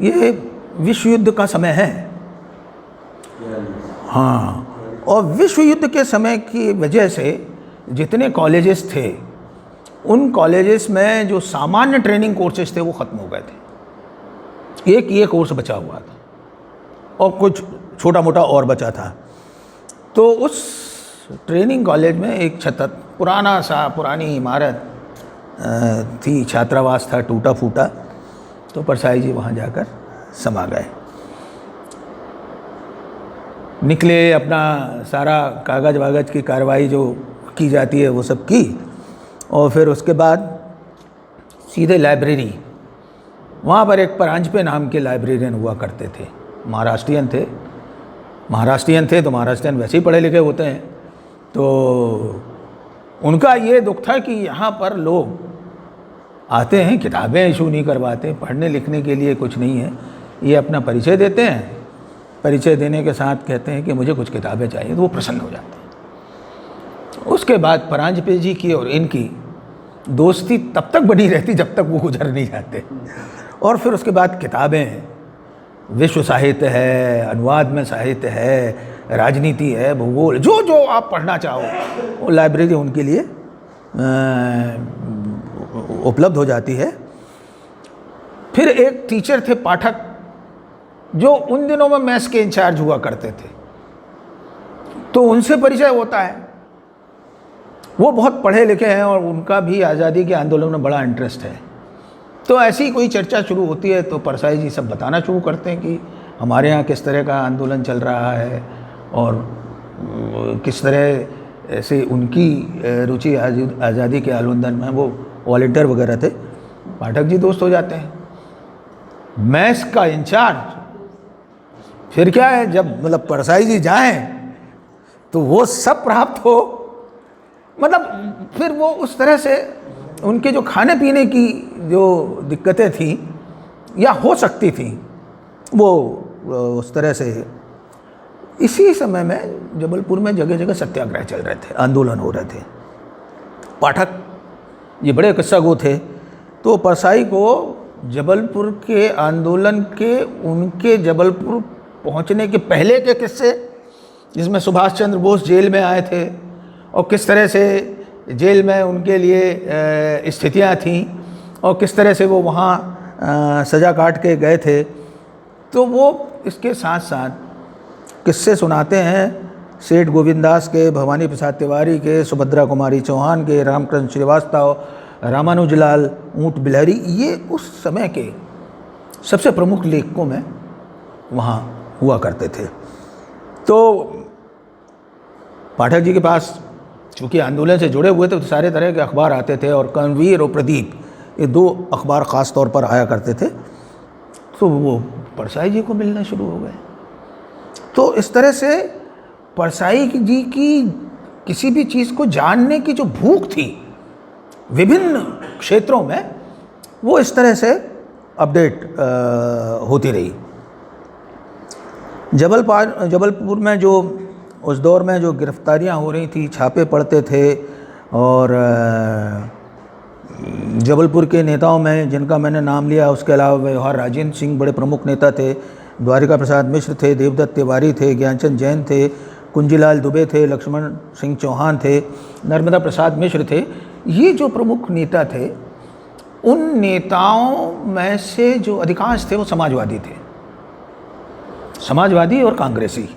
A: ये विश्व युद्ध का समय है। हाँ, और विश्व युद्ध के समय की वजह से जितने कॉलेजेस थे, उन कॉलेजेस में जो सामान्य ट्रेनिंग कोर्सेज थे वो ख़त्म हो गए थे। एक ये कोर्स बचा हुआ था और कुछ छोटा मोटा और बचा था। तो उस ट्रेनिंग कॉलेज में एक पुरानी इमारत थी, छात्रावास था, टूटा फूटा। तो परसाई जी वहाँ जाकर समा गए, निकले, अपना सारा कागज़ वागज़ की कार्रवाई जो की जाती है वो सब की, और फिर उसके बाद सीधे लाइब्रेरी। वहाँ पर एक परांजपे नाम के लाइब्रेरियन हुआ करते थे, महाराष्ट्रियन थे तो महाराष्ट्रियन वैसे ही पढ़े लिखे होते हैं। तो उनका ये दुख था कि यहाँ पर लोग आते हैं, किताबें इशू नहीं करवाते, पढ़ने लिखने के लिए कुछ नहीं है। ये अपना परिचय देते हैं, परिचय देने के साथ कहते हैं कि मुझे कुछ किताबें चाहिए, तो वो प्रसन्न हो जाते हैं। उसके बाद परांजपे जी की और इनकी दोस्ती तब तक बनी रहती जब तक वो गुजर नहीं जाते। और फिर उसके बाद किताबें, विश्व साहित्य है, अनुवाद में साहित्य है, राजनीति है, भूगोल, जो जो आप पढ़ना चाहो वो लाइब्रेरी उनके लिए उपलब्ध हो जाती है। फिर एक टीचर थे पाठक, जो उन दिनों में मैथ्स के इंचार्ज हुआ करते थे, तो उनसे परिचय होता है। वो बहुत पढ़े लिखे हैं और उनका भी आज़ादी के आंदोलन में बड़ा इंटरेस्ट है। तो ऐसी कोई चर्चा शुरू होती है तो परसाई जी सब बताना शुरू करते हैं कि हमारे यहाँ किस तरह का आंदोलन चल रहा है और किस तरह से उनकी रुचि आज़ादी के आंदोलन में, वो वॉलंटियर वगैरह थे। पाठक जी दोस्त हो जाते हैं। मैथ्स का इंचार्ज फिर क्या है, जब मतलब परसाई जी जाएं तो वो सब प्राप्त हो, मतलब फिर वो उस तरह से उनके जो खाने पीने की जो दिक्कतें थी या हो सकती थी, वो उस तरह से। इसी समय में जबलपुर में जगह जगह सत्याग्रह चल रहे थे, आंदोलन हो रहे थे। पाठक ये बड़े किस्सागो थे। तो परसाई को जबलपुर के आंदोलन के, उनके जबलपुर पहुंचने के पहले के किस्से, जिसमें सुभाष चंद्र बोस जेल में आए थे और किस तरह से जेल में उनके लिए स्थितियां थीं और किस तरह से वो वहाँ सज़ा काट के गए थे, तो वो इसके साथ साथ किस्से सुनाते हैं सेठ गोविंदास के, भवानी प्रसाद तिवारी के, सुभद्रा कुमारी चौहान के, रामकृष्ण श्रीवास्तव, रामानुजलाल ऊँट बिलहरी। ये उस समय के सबसे प्रमुख लेखकों में वहाँ हुआ करते थे। तो पाठक जी के पास चूँकि आंदोलन से जुड़े हुए थे तो सारे तरह के अखबार आते थे, और कर्मवीर और प्रदीप, ये दो अखबार ख़ास तौर पर आया करते थे। तो वो परसाई जी को मिलना शुरू हो गए। तो इस तरह से परसाई जी की किसी भी चीज़ को जानने की जो भूख थी विभिन्न क्षेत्रों में, वो इस तरह से अपडेट होती रही। जबलपुर में जो उस दौर में जो गिरफ्तारियां हो रही थी, छापे पड़ते थे, और जबलपुर के नेताओं में जिनका मैंने नाम लिया, उसके अलावा व्यवहार राजेंद्र सिंह बड़े प्रमुख नेता थे, द्वारिका प्रसाद मिश्र थे, देवदत्त तिवारी थे, ज्ञानचंद जैन थे, कुंजीलाल दुबे थे, लक्ष्मण सिंह चौहान थे, नर्मदा प्रसाद मिश्र थे। ये जो प्रमुख नेता थे, उन नेताओं में से जो अधिकांश थे वो समाजवादी थे। समाजवादी और कांग्रेसी,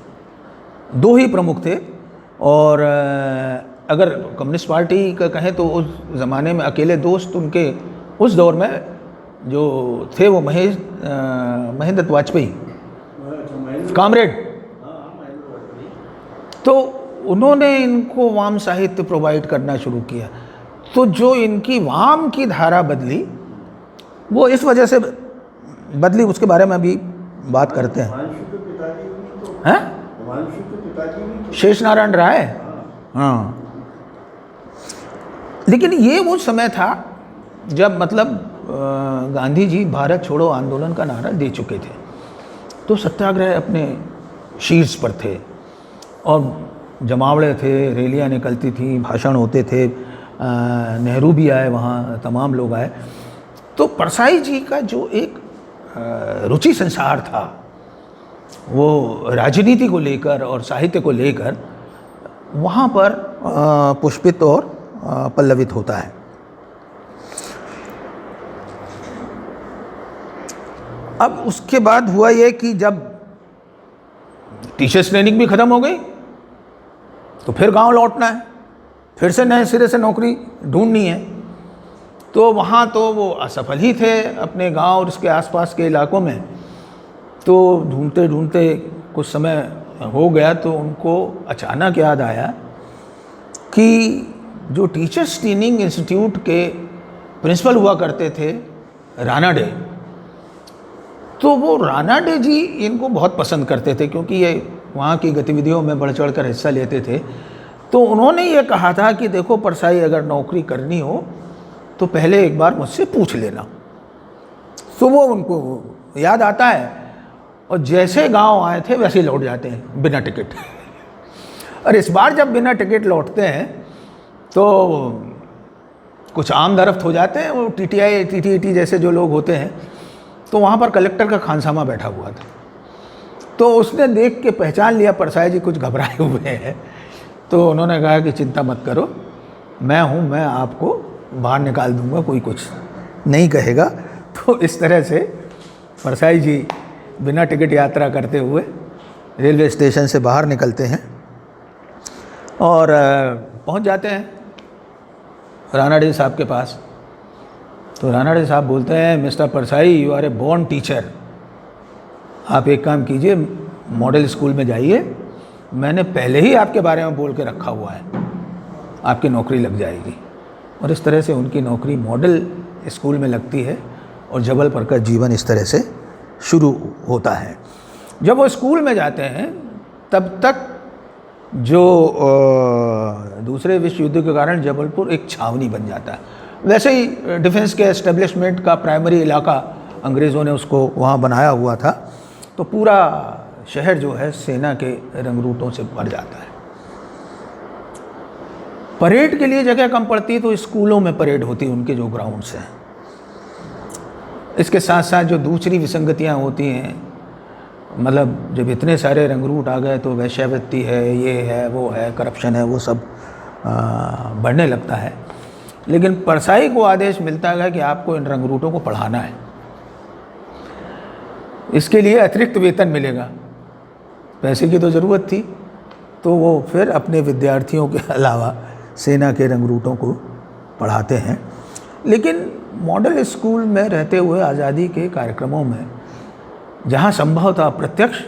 A: दो ही प्रमुख थे। और अगर कम्युनिस्ट पार्टी का कहें तो उस ज़माने में अकेले दोस्त उनके उस दौर में जो थे वो महेंद्र वाजपेयी, कामरेड। तो उन्होंने इनको वाम साहित्य प्रोवाइड करना शुरू किया। तो जो इनकी वाम की धारा बदली वो इस वजह से बदली, उसके बारे में अभी बात करते हैं। हैं? शेष नारायण राय। हाँ, लेकिन ये वो समय था जब मतलब गांधी जी भारत छोड़ो आंदोलन का नारा दे चुके थे, तो सत्याग्रह अपने शीर्ष पर थे और जमावड़े थे, रैलियां निकलती थी, भाषण होते थे, नेहरू भी आए वहाँ, तमाम लोग आए। तो परसाई जी का जो एक रुचि संसार था वो राजनीति को लेकर और साहित्य को लेकर वहाँ पर पुष्पित और पल्लवित होता है। अब उसके बाद हुआ ये कि जब टीचर्स ट्रेनिंग भी ख़त्म हो गई तो फिर गांव लौटना है, फिर से नए सिरे से नौकरी ढूंढनी है। तो वहाँ तो वो असफल ही थे अपने गांव और उसके आसपास के इलाकों में। तो ढूंढते ढूंढते कुछ समय हो गया तो उनको अचानक याद आया कि जो टीचर्स ट्रेनिंग इंस्टीट्यूट के प्रिंसिपल हुआ करते थे रानाडे, तो वो रानाडे जी इनको बहुत पसंद करते थे क्योंकि ये वहाँ की गतिविधियों में बढ़ चढ़ कर हिस्सा लेते थे। तो उन्होंने ये कहा था कि देखो परसाई, अगर नौकरी करनी हो तो पहले एक बार मुझसे पूछ लेना। तो वो उनको याद आता है और जैसे गांव आए थे वैसे ही लौट जाते हैं बिना टिकट। और इस बार जब बिना टिकट लौटते हैं तो कुछ आम दरफ्त हो जाते हैं, वो टीटीआई टीटीईटी जैसे जो लोग होते हैं। तो वहाँ पर कलेक्टर का खानसामा बैठा हुआ था, तो उसने देख के पहचान लिया परसाई जी कुछ घबराए हुए हैं। तो उन्होंने कहा कि चिंता मत करो, मैं हूँ, मैं आपको बाहर निकाल दूंगा, कोई कुछ नहीं कहेगा। तो इस तरह से परसाई जी बिना टिकट यात्रा करते हुए रेलवे स्टेशन से बाहर निकलते हैं और पहुंच जाते हैं रानाडे साहब के पास। तो रानाडे साहब बोलते हैं, mister Parsai, you are a born teacher, आप एक काम कीजिए, मॉडल स्कूल में जाइए, मैंने पहले ही आपके बारे में बोल के रखा हुआ है, आपकी नौकरी लग जाएगी। और इस तरह से उनकी नौकरी मॉडल स्कूल में लगती है और जबलपुर का जीवन इस तरह से शुरू होता है। जब वो स्कूल में जाते हैं तब तक जो दूसरे विश्व युद्ध के कारण जबलपुर एक छावनी बन जाता है। वैसे ही डिफेंस के एस्टेब्लिशमेंट का प्राइमरी इलाका अंग्रेज़ों ने उसको वहाँ बनाया हुआ था। तो पूरा शहर जो है सेना के रंगरूटों से भर जाता है। परेड के लिए जगह कम पड़ती तो स्कूलों में परेड होती, उनके जो ग्राउंड्स हैं। इसके साथ साथ जो दूसरी विसंगतियाँ होती हैं, मतलब जब इतने सारे रंगरूट आ गए तो वैश्यावृत्ति है, ये है, वो है, करप्शन है, वो सब बढ़ने लगता है। लेकिन परसाई को आदेश मिलता है कि आपको इन रंगरूटों को पढ़ाना है, इसके लिए अतिरिक्त वेतन मिलेगा। पैसे की तो ज़रूरत थी, तो वो फिर अपने विद्यार्थियों के अलावा सेना के रंगरूटों को पढ़ाते हैं। लेकिन मॉडल स्कूल में रहते हुए आज़ादी के कार्यक्रमों में जहाँ संभव था प्रत्यक्ष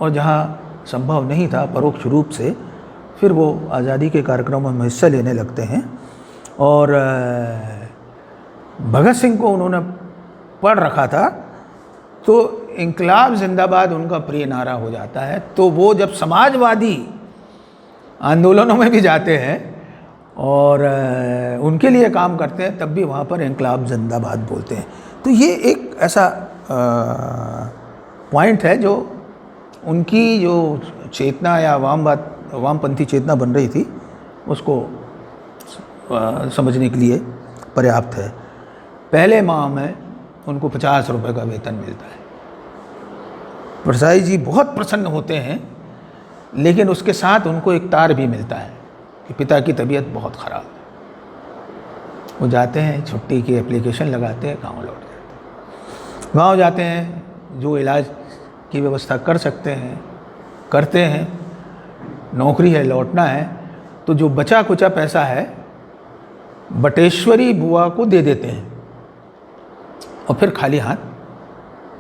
A: और जहाँ संभव नहीं था परोक्ष रूप से, फिर वो आज़ादी के कार्यक्रमों में हिस्सा लेने लगते हैं। और भगत सिंह को उन्होंने पढ़ रखा था, तो इंकलाब जिंदाबाद उनका प्रिय नारा हो जाता है। तो वो जब समाजवादी आंदोलनों में भी जाते हैं और उनके लिए काम करते हैं, तब भी वहाँ पर इंकलाब जिंदाबाद बोलते हैं। तो ये एक ऐसा पॉइंट है जो उनकी जो चेतना या वामपंथी चेतना बन रही थी उसको समझने के लिए पर्याप्त है। पहले माह में उनको 50 रुपये का वेतन मिलता है। परसाई जी बहुत प्रसन्न होते हैं, लेकिन उसके साथ उनको एक तार भी मिलता है कि पिता की तबीयत बहुत ख़राब है। वो जाते हैं, छुट्टी की एप्लीकेशन लगाते हैं, गाँव लौट जाते हैं। गाँव जाते हैं, जो इलाज की व्यवस्था कर सकते हैं, करते हैं, नौकरी है, लौटना है, तो जो बचा कुचा पैसा है बटेश्वरी बुआ को दे देते हैं और फिर खाली हाथ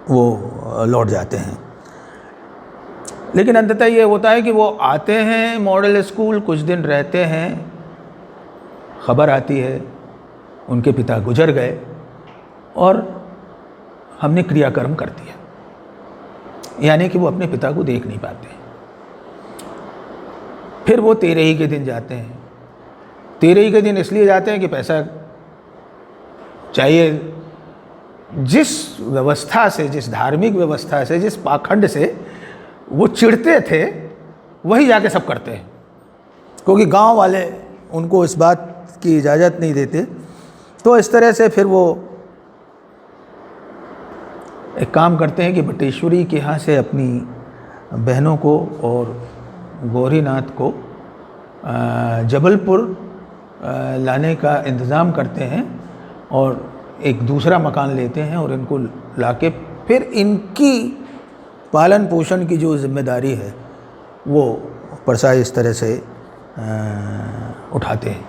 A: वो लौट जाते हैं। लेकिन अंततः ये होता है कि वो आते हैं मॉडल स्कूल, कुछ दिन रहते हैं, खबर आती है उनके पिता गुजर गए और हमने क्रियाकर्म कर दिया, यानी कि वो अपने पिता को देख नहीं पाते। फिर वो तेरही के दिन जाते हैं। तेरही के दिन इसलिए जाते हैं कि पैसा चाहिए। जिस व्यवस्था से, जिस धार्मिक व्यवस्था से, जिस पाखंड से वो चिढ़ते थे, वही जाके सब करते हैं, क्योंकि गांव वाले उनको इस बात की इजाज़त नहीं देते। तो इस तरह से फिर वो एक काम करते हैं कि बटेश्वरी के यहाँ से अपनी बहनों को और गौरीनाथ को जबलपुर लाने का इंतज़ाम करते हैं और एक दूसरा मकान लेते हैं और इनको लाके फिर इनकी पालन पोषण की जो जिम्मेदारी है वो परसाई इस तरह से उठाते हैं।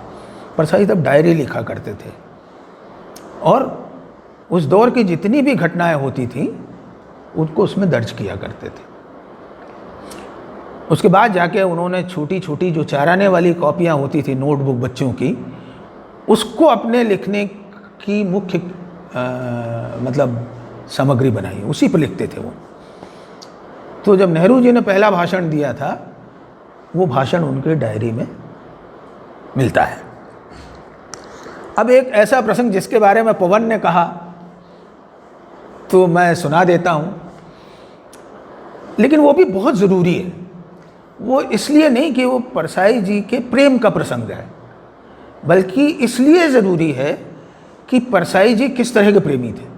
A: परसाई तब डायरी लिखा करते थे और उस दौर की जितनी भी घटनाएं होती थी उनको उसमें दर्ज किया करते थे। उसके बाद जाके उन्होंने छोटी छोटी जो चाराने वाली कॉपियाँ होती थी नोटबुक बच्चों की, उसको अपने लिखने की मुख्य मतलब सामग्री बनाई, उसी पर लिखते थे वो। तो जब नेहरू जी ने पहला भाषण दिया था, वो भाषण उनके डायरी में मिलता है। अब एक ऐसा प्रसंग जिसके बारे में पवन ने कहा तो मैं सुना देता हूँ, लेकिन वो भी बहुत ज़रूरी है। वो इसलिए नहीं कि वो परसाई जी के प्रेम का प्रसंग है, बल्कि इसलिए ज़रूरी है कि परसाई जी किस तरह के प्रेमी थे।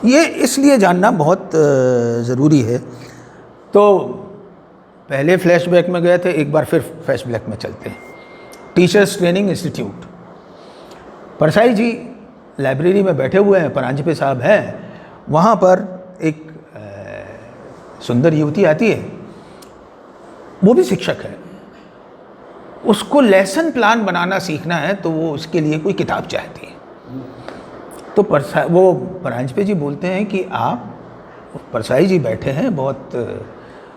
A: ये इसलिए जानना बहुत ज़रूरी है। तो पहले फ्लैशबैक में गए थे, एक बार फिर फ्लैशबैक में चलते हैं। Teachers training institute. Parsai ji library में बैठे हुए हैं, परांजपे साहब हैं, वहाँ पर एक सुंदर युवती आती है, वो भी शिक्षक है। उसको लेसन प्लान बनाना सीखना है, तो वो उसके लिए कोई किताब चाहती है। तो वो परांजपे जी बोलते हैं कि आप, परसाई जी बैठे हैं, बहुत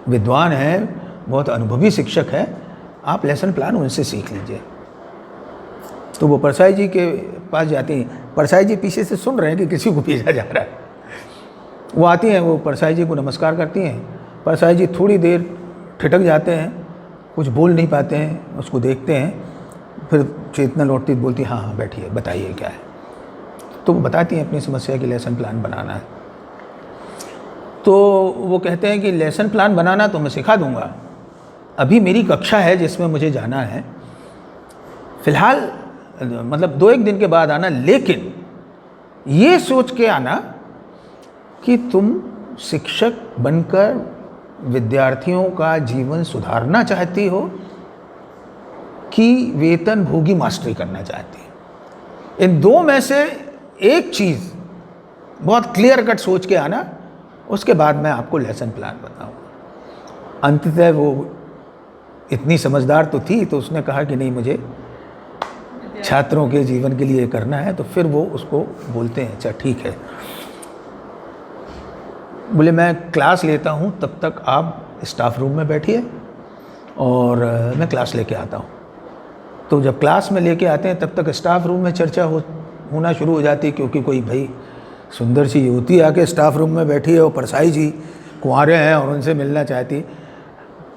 A: विद्वान हैं, बहुत अनुभवी शिक्षक हैं, आप लेसन प्लान उनसे सीख लीजिए। तो वो परसाई जी के पास जाती हैं। परसाई जी पीछे से सुन रहे हैं कि किसी को भेजा जा रहा है। वो आती हैं, वो परसाई जी को नमस्कार करती हैं। परसाई जी थोड़ी देर ठिठक जाते हैं, कुछ बोल नहीं पाते हैं, उसको देखते हैं। फिर चेतना लौटती बोलती, हाँ हाँ बैठिए, बताइए क्या है। तो वो बताती हैं अपनी समस्या की लेसन प्लान बनाना है। तो वो कहते हैं कि लेसन प्लान बनाना तो मैं सिखा दूंगा, अभी मेरी कक्षा है जिसमें मुझे जाना है, फ़िलहाल मतलब 2-1 दिन के बाद आना, लेकिन ये सोच के आना कि तुम शिक्षक बनकर विद्यार्थियों का जीवन सुधारना चाहती हो कि वेतन भोगी मास्टरी करना चाहती हो। इन दो में से एक चीज़ बहुत क्लियर कट सोच के आना, उसके बाद मैं आपको लेसन प्लान बताऊंगा। अंततः वो इतनी समझदार तो थी, तो उसने कहा कि नहीं, मुझे छात्रों के जीवन के लिए करना है। तो फिर वो उसको बोलते हैं, अच्छा ठीक है, बोले मैं क्लास लेता हूँ, तब तक आप स्टाफ रूम में बैठिए और मैं क्लास लेके आता हूँ। तो जब क्लास में लेके आते हैं तब तक स्टाफ रूम में चर्चा होना शुरू हो जाती है, क्योंकि कोई भाई सुंदर सी युवती आके स्टाफ रूम में बैठी है और परसाई जी कुंवारे हैं और उनसे मिलना चाहती।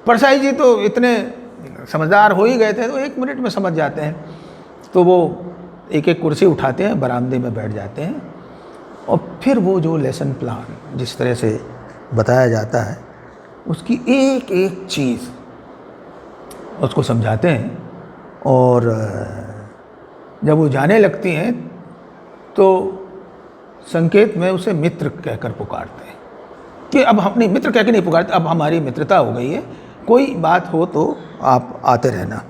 A: परसाई जी तो इतने समझदार हो ही गए थे, तो 1 मिनट में समझ जाते हैं। तो वो एक एक कुर्सी उठाते हैं, बरामदे में बैठ जाते हैं और फिर वो जो लेसन प्लान जिस तरह से बताया जाता है, उसकी एक एक चीज़ उसको समझाते हैं। और जब वो जाने लगती हैं तो संकेत में उसे मित्र कहकर पुकारते हैं कि अब हम नहीं, मित्र कह के नहीं पुकारते, अब हमारी मित्रता हो गई है, कोई बात हो तो आप आते रहना।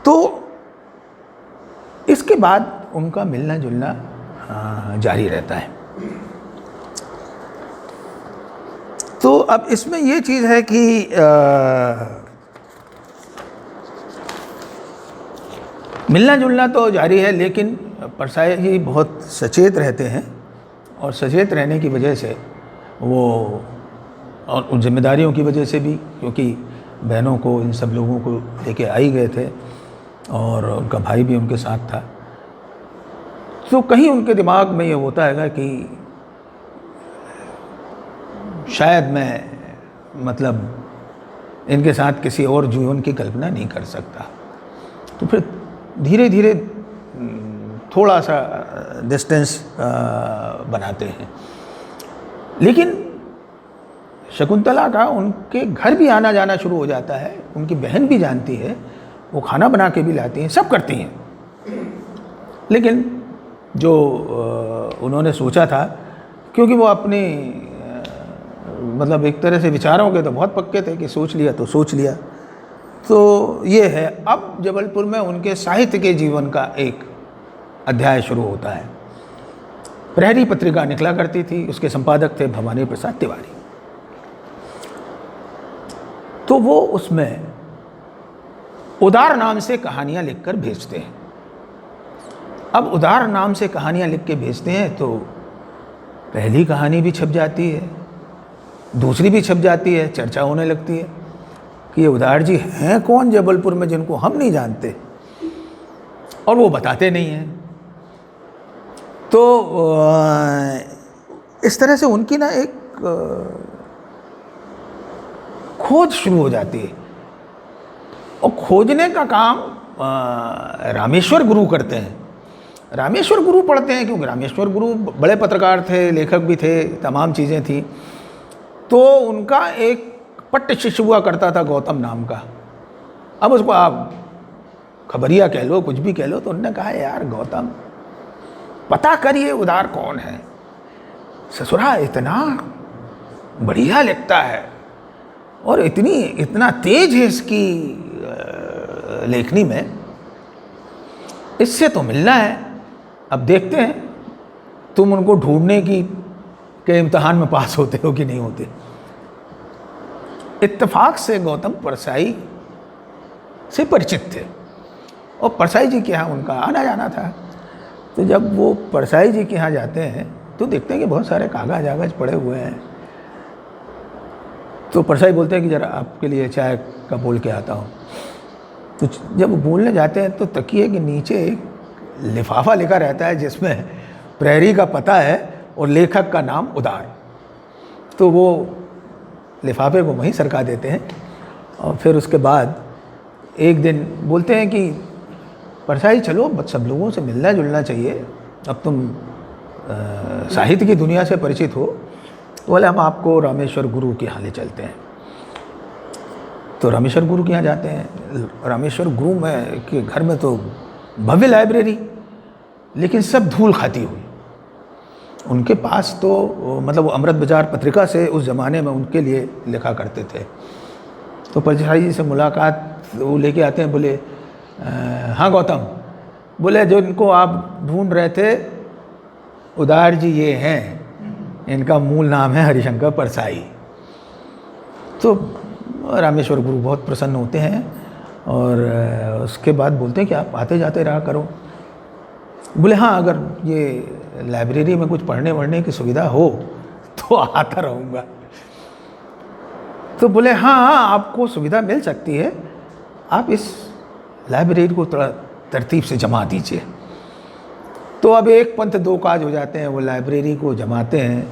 A: तो इसके बाद उनका मिलना जुलना जारी रहता है। अब इसमें ये चीज़ है कि मिलना जुलना तो जारी है, लेकिन परसाई जी बहुत सचेत रहते हैं, और सचेत रहने की वजह से वो, और उन जिम्मेदारियों की वजह से भी, क्योंकि बहनों को, इन सब लोगों को लेके आई गए थे, और उनका भाई भी उनके साथ था, तो कहीं उनके दिमाग में ये होता है कि शायद मैं मतलब इनके साथ किसी और जीवन की कल्पना नहीं कर सकता। तो फिर धीरे धीरे थोड़ा सा डिस्टेंस बनाते हैं। लेकिन शकुंतला का उनके घर भी आना जाना शुरू हो जाता है, उनकी बहन भी जानती है, वो खाना बना के भी लाती हैं, सब करती हैं। लेकिन जो उन्होंने सोचा था, क्योंकि वो अपनी मतलब एक तरह से विचारों के तो बहुत पक्के थे कि सोच लिया तो सोच लिया, तो ये है। अब जबलपुर में उनके साहित्य के जीवन का एक अध्याय शुरू होता है। प्रहरी पत्रिका निकला करती थी, उसके संपादक थे भवानी प्रसाद तिवारी। तो वो उसमें उदार नाम से कहानियाँ लिखकर भेजते हैं। अब उदार नाम से कहानियाँ लिख के भेजते हैं तो पहली कहानी भी छप जाती है, दूसरी भी छप जाती है, चर्चा होने लगती है कि ये उदार जी हैं कौन जबलपुर में जिनको हम नहीं जानते, और वो बताते नहीं हैं। तो इस तरह से उनकी ना एक खोज शुरू हो जाती है, और खोजने का काम रामेश्वर गुरु करते हैं। रामेश्वर गुरु पढ़ते हैं, क्योंकि रामेश्वर गुरु बड़े पत्रकार थे, लेखक भी थे, तमाम चीज़ें थी। तो उनका एक पट्ट शिष्य हुआ करता था गौतम नाम का। अब उसको आप खबरिया कह लो, कुछ भी कह लो, तो उन्होंने कहा यार गौतम, पता करिए उदार कौन है, ससुरा इतना बढ़िया लिखता है और इतना तेज है इसकी लेखनी में, इससे तो मिलना है। अब देखते हैं तुम उनको ढूंढने की के इम्तहान में पास होते हो कि नहीं होते। इत्तेफाक से गौतम परसाई से परिचित थे, और परसाई जी के यहाँ उनका आना जाना था। तो जब वो परसाई जी के यहाँ जाते हैं तो देखते हैं कि बहुत सारे कागज पड़े हुए हैं। तो परसाई बोलते हैं कि ज़रा आपके लिए चाय का बोल के आता हूँ। तो जब वो बोलने जाते हैं तो तकिए के नीचे एक लिफाफा लिखा रहता है जिसमें प्रहरी का पता है और लेखक का नाम उदार। तो वो लिफाफे को वहीं सरका देते हैं, और फिर उसके बाद एक दिन बोलते हैं कि परसाई चलो सब लोगों से मिलना जुलना चाहिए, अब तुम साहित्य की दुनिया से परिचित हो, तो बोले हम आपको रामेश्वर गुरु के यहाँ ले चलते हैं। तो रामेश्वर गुरु के यहाँ जाते हैं। रामेश्वर गुरु में के घर में तो भव्य लाइब्रेरी, लेकिन सब धूल खाती हुई। उनके पास तो मतलब वो अमृत बाजार पत्रिका से उस ज़माने में उनके लिए लिखा करते थे। तो परसाई जी से मुलाकात वो लेके आते हैं, बोले हाँ गौतम, बोले जो इनको आप ढूंढ रहे थे उदार जी ये हैं, इनका मूल नाम है हरिशंकर परसाई। तो रामेश्वर गुरु बहुत प्रसन्न होते हैं, और उसके बाद बोलते हैं कि आप आते जाते रहा करो। बोले हाँ, अगर ये लाइब्रेरी में कुछ पढ़ने वढ़ने की सुविधा हो तो आता रहूँगा। तो बोले हाँ, आपको सुविधा मिल सकती है, आप इस लाइब्रेरी को थोड़ा तरतीब से जमा दीजिए। तो अब एक पंथ दो काज हो जाते हैं। वो लाइब्रेरी को जमाते हैं,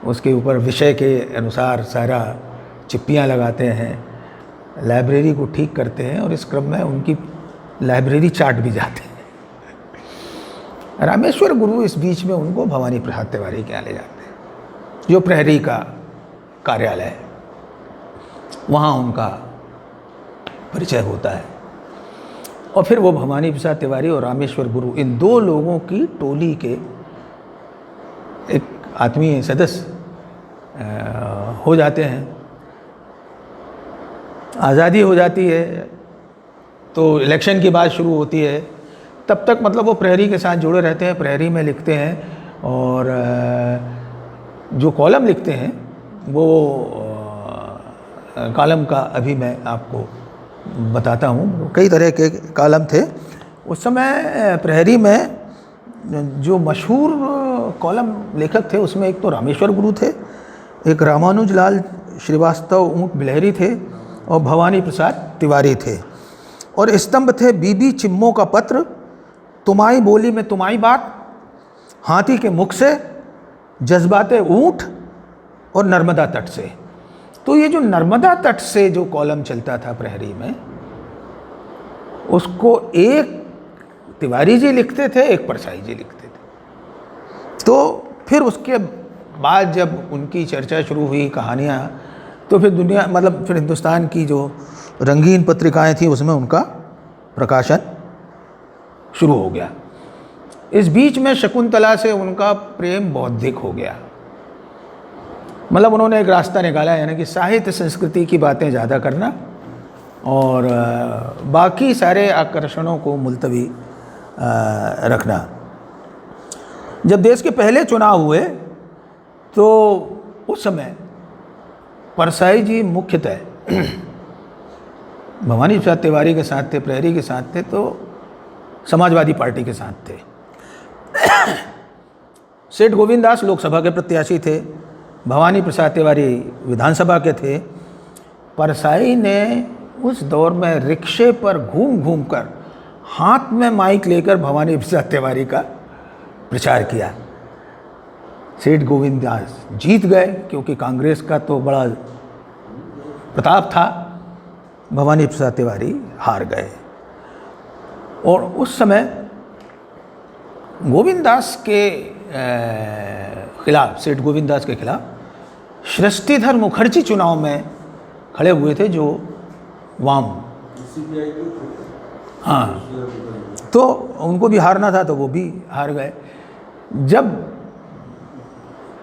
A: उसके ऊपर विषय के अनुसार सारा चिप्पियाँ लगाते हैं, लाइब्रेरी को ठीक करते हैं, और इस क्रम में उनकी लाइब्रेरी चाट भी जाते हैं। रामेश्वर गुरु इस बीच में उनको भवानी प्रसाद तिवारी के यहाँ ले जाते हैं, जो प्रहरी का कार्यालय है, वहाँ उनका परिचय होता है। और फिर वो भवानी प्रसाद तिवारी और रामेश्वर गुरु, इन दो लोगों की टोली के एक आत्मीय सदस्य हो जाते हैं। आज़ादी हो जाती है तो इलेक्शन की बात शुरू होती है। तब तक मतलब वो प्रहरी के साथ जुड़े रहते हैं, प्रहरी में लिखते हैं, और जो कॉलम लिखते हैं वो कॉलम का अभी मैं आपको बताता हूँ। कई तरह के कॉलम थे उस समय प्रहरी में। जो मशहूर कॉलम लेखक थे उसमें एक तो रामेश्वर गुरु थे, एक रामानुजलाल श्रीवास्तव ऊँट बिलहरी थे और भवानी प्रसाद तिवारी थे। और स्तंभ थे बीबी चिम्मो का पत्र, तुम्हारी बोली में तुम्हारी बात, हाथी के मुख से, जज्बाते ऊँट और नर्मदा तट से। तो ये जो नर्मदा तट से जो कॉलम चलता था प्रहरी में, उसको एक तिवारी जी लिखते थे, एक परसाई जी लिखते थे। तो फिर उसके बाद जब उनकी चर्चा शुरू हुई, कहानियाँ, तो फिर दुनिया मतलब फिर हिंदुस्तान की जो रंगीन पत्रिकाएं थी उसमें उनका प्रकाशन शुरू हो गया। इस बीच में शकुंतला से उनका प्रेम बौद्धिक हो गया। मतलब उन्होंने एक रास्ता निकाला, यानी कि साहित्य संस्कृति की बातें ज़्यादा करना और बाकी सारे आकर्षणों को मुलतवी रखना। जब देश के पहले चुनाव हुए तो उस समय परसाई जी मुख्यतः भवानी प्रसाद तिवारी के साथ थे, प्रहरी के साथ थे, तो समाजवादी पार्टी के साथ थे। सेठ गोविंद दास लोकसभा के प्रत्याशी थे, भवानी प्रसाद तिवारी विधानसभा के थे। परसाई ने उस दौर में रिक्शे पर घूम घूम कर हाथ में माइक लेकर भवानी प्रसाद तिवारी का प्रचार किया। सेठ गोविंद दास जीत गए क्योंकि कांग्रेस का तो बड़ा प्रताप था, भवानी प्रसाद तिवारी हार गए। और उस समय गोविंद दास के खिलाफ, सेठ गोविंद दास के खिलाफ सृष्टिधर मुखर्जी चुनाव में खड़े हुए थे, जो वाम, हाँ, तो उनको भी हारना था तो वो भी हार गए। जब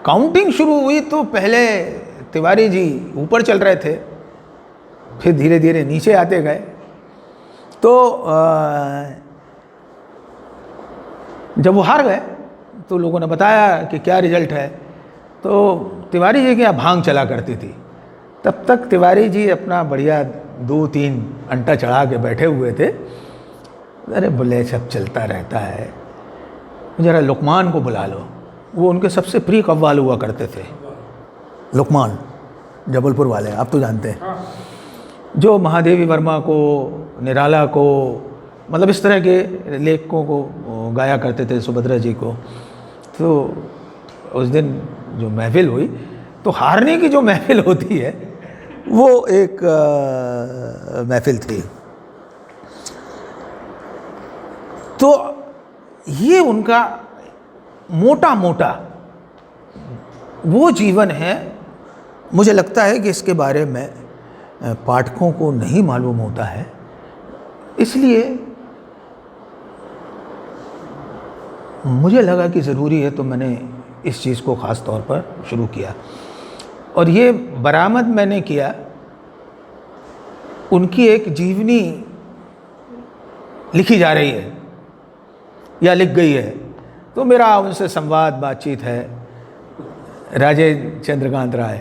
A: काउंटिंग शुरू हुई तो पहले तिवारी जी ऊपर चल रहे थे, फिर धीरे धीरे नीचे आते गए। तो जब वो हार गए तो लोगों ने बताया कि क्या रिजल्ट है, तो तिवारी जी के यहाँ भांग चला करती थी। तब तक तिवारी जी अपना बढ़िया 2-3 अंटा चढ़ा के बैठे हुए थे। अरे बोले सब चलता रहता है, ज़रा लुकमान को बुला लो। वो उनके सबसे प्रिय कव्वाल हुआ करते थे, लुकमान जबलपुर वाले, आप तो जानते हैं, जो महादेवी वर्मा को, निराला को, मतलब इस तरह के लेखकों को गाया करते थे, सुभद्रा जी को। तो उस दिन जो महफिल हुई, तो हारने की जो महफिल होती है वो एक महफिल थी। तो ये उनका मोटा मोटा वो जीवन है। मुझे लगता है कि इसके बारे में पाठकों को नहीं मालूम होता है, इसलिए मुझे लगा कि ज़रूरी है, तो मैंने इस चीज़ को ख़ास तौर पर शुरू किया। और ये बरामद मैंने किया, उनकी एक जीवनी लिखी जा रही है या लिख गई है, तो मेरा उनसे संवाद बातचीत है। राजेंद्र चंद्रकांत राय,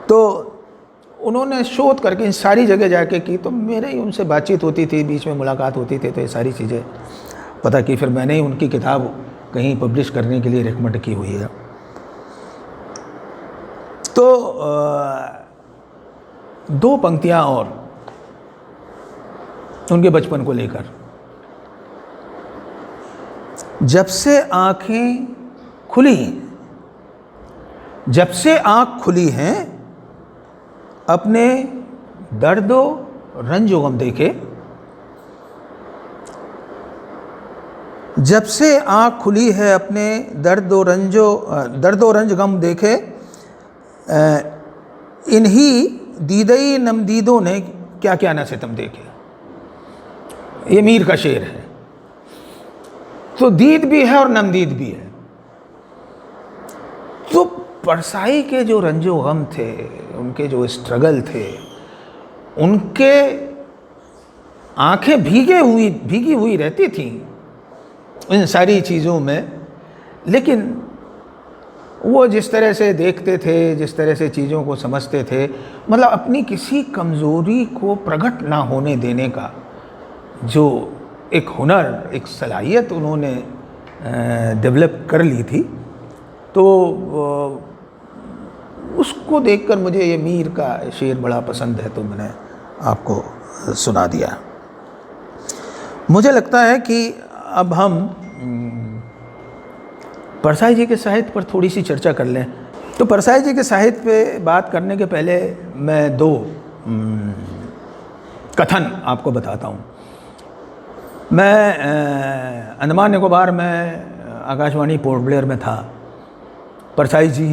A: तो उन्होंने शोध करके इन सारी जगह जाके की, तो मेरे ही उनसे बातचीत होती थी, बीच में मुलाकात होती थी, तो ये सारी चीज़ें पता की। फिर मैंने ही उनकी किताब कहीं पब्लिश करने के लिए रिकमेंड की हुई है। तो 2 पंक्तियाँ और उनके बचपन को लेकर। जब से आँखें खुली, जब से आँख खुली हैं, अपने दर्दो रंजो गम देखे। जब से आँख खुली है, अपने दर्दो रंज गम देखे। इन्हीं दीदई नमदीदों ने क्या क्या न सितम देखे। ये मीर का शेर है। तो दीद भी है और नमदीद भी है। तो परसाई के जो रंजो गम थे, उनके जो स्ट्रगल थे, उनके आंखें भीगी हुई रहती थीं इन सारी चीज़ों में, लेकिन वो जिस तरह से देखते थे, जिस तरह से चीज़ों को समझते थे, मतलब अपनी किसी कमज़ोरी को प्रकट ना होने देने का जो एक हुनर, एक सलाहियत उन्होंने डेवलप कर ली थी, तो उसको देखकर मुझे ये मीर का शेर बड़ा पसंद है, तो मैंने आपको सुना दिया। मुझे लगता है कि अब हम परसाई जी के साहित्य पर थोड़ी सी चर्चा कर लें। तो परसाई जी के साहित्य पे बात करने के पहले मैं दो कथन आपको बताता हूँ। मैं अंडमान निकोबार में आकाशवाणी पोर्ट ब्लेयर में था। परसाई जी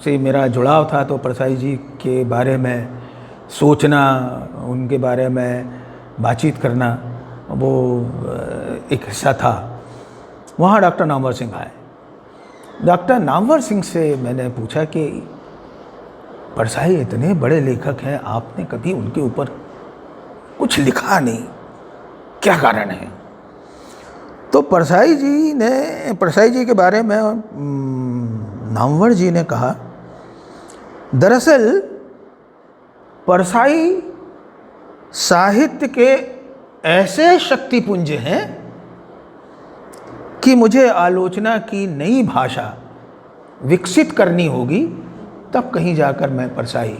A: से मेरा जुड़ाव था, तो परसाई जी के बारे में सोचना, उनके बारे में बातचीत करना, वो एक हिस्सा था। वहाँ डॉक्टर नामवर सिंह आए। डॉक्टर नामवर सिंह से मैंने पूछा कि परसाई इतने बड़े लेखक हैं, आपने कभी उनके ऊपर कुछ लिखा नहीं, क्या कारण है? तो परसाई जी के बारे में नामवर जी ने कहा, दरअसल परसाई साहित्य के ऐसे शक्तिपुंज हैं कि मुझे आलोचना की नई भाषा विकसित करनी होगी, तब कहीं जाकर मैं परसाई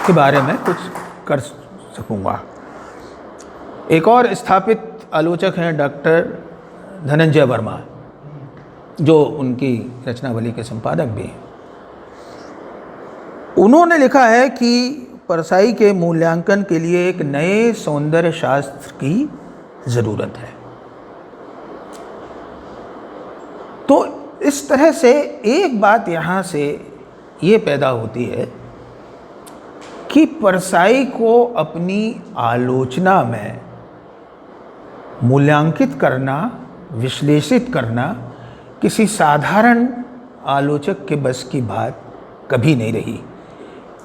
A: के बारे में कुछ कर सकूंगा। एक और स्थापित आलोचक हैं डॉक्टर धनंजय वर्मा, जो उनकी रचनावली के संपादक भी हैं। उन्होंने लिखा है कि परसाई के मूल्यांकन के लिए एक नए सौंदर्य शास्त्र की ज़रूरत है। तो इस तरह से एक बात यहाँ से ये पैदा होती है कि परसाई को अपनी आलोचना में मूल्यांकित करना, विश्लेषित करना किसी साधारण आलोचक के बस की बात कभी नहीं रही।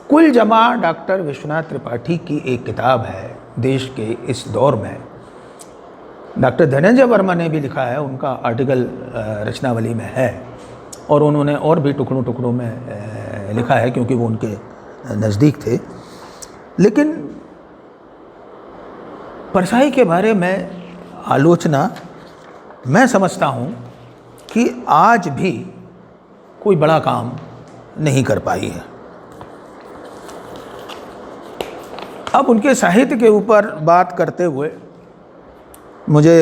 A: कुल जमा डॉक्टर विश्वनाथ त्रिपाठी की एक किताब है देश के इस दौर में। डॉक्टर धनंजय वर्मा ने भी लिखा है, उनका आर्टिकल रचनावली में है, और उन्होंने और भी टुकड़ों टुकड़ों में लिखा है क्योंकि वो उनके नज़दीक थे। लेकिन परसाई के बारे में आलोचना मैं समझता हूँ कि आज भी कोई बड़ा काम नहीं कर पाई है। अब उनके साहित्य के ऊपर बात करते हुए मुझे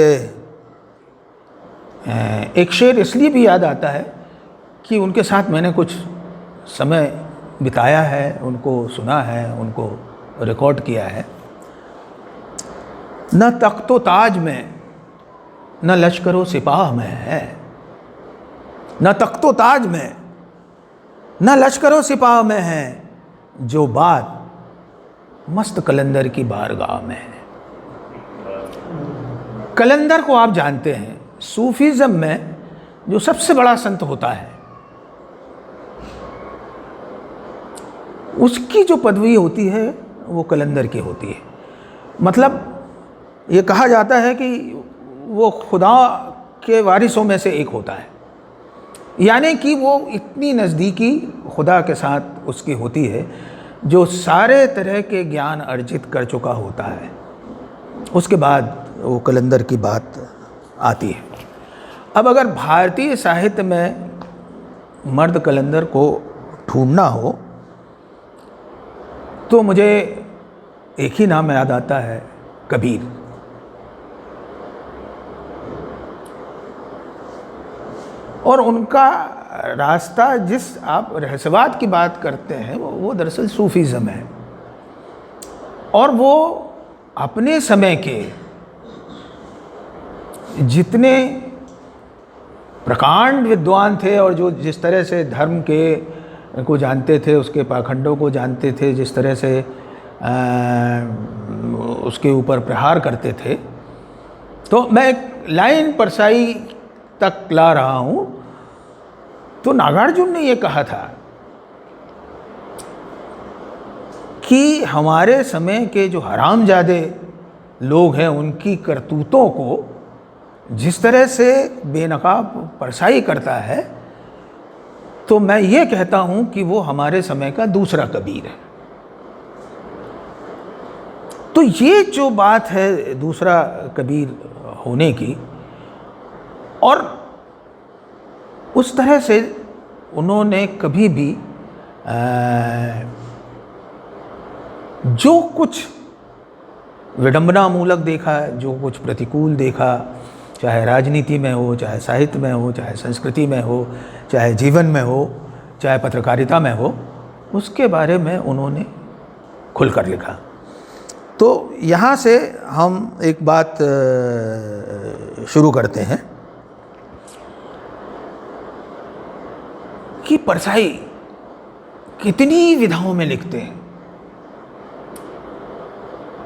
A: एक शेर इसलिए भी याद आता है कि उनके साथ मैंने कुछ समय बिताया है, उनको सुना है, उनको रिकॉर्ड किया है। न तख्तो ताज में, न लश्करो सिपाह में है, न तख्तो ताज में, न लश्करो सिपाह में है, जो बात मस्त कलंदर की बारगाह में है। कलंदर को आप जानते हैं, सूफीज़म में जो सबसे बड़ा संत होता है, उसकी जो पदवी होती है वो कलंदर की होती है। मतलब ये कहा जाता है कि वो खुदा के वारिसों में से एक होता है, यानी कि वो इतनी नज़दीकी खुदा के साथ उसकी होती है, जो सारे तरह के ज्ञान अर्जित कर चुका होता है। उसके बाद वो कलंदर की बात आती है। अब अगर भारतीय साहित्य में मर्द कलंदर को ढूंढना हो तो मुझे एक ही नाम याद आता है, कबीर। और उनका रास्ता, जिस आप रहस्यवाद की बात करते हैं, वो दरअसल सूफीज़म है। और वो अपने समय के जितने प्रकांड विद्वान थे और जो जिस तरह से धर्म के को जानते थे, उसके पाखंडों को जानते थे, जिस तरह से उसके ऊपर प्रहार करते थे, तो मैं एक लाइन परसाई तक ला रहा हूँ। तो नागार्जुन ने ये कहा था कि हमारे समय के जो हरामजादे लोग हैं, उनकी करतूतों को जिस तरह से बेनकाब परसाई करता है, तो मैं ये कहता हूं कि वो हमारे समय का दूसरा कबीर है। तो ये जो बात है दूसरा कबीर होने की, और उस तरह से उन्होंने कभी भी जो कुछ विडंबनामूलक देखा, जो कुछ प्रतिकूल देखा, चाहे राजनीति में हो, चाहे साहित्य में हो, चाहे संस्कृति में हो, चाहे जीवन में हो, चाहे पत्रकारिता में हो, उसके बारे में उन्होंने खुलकर लिखा। तो यहाँ से हम एक बात शुरू करते हैं कि परसाई कितनी विधाओं में लिखते हैं,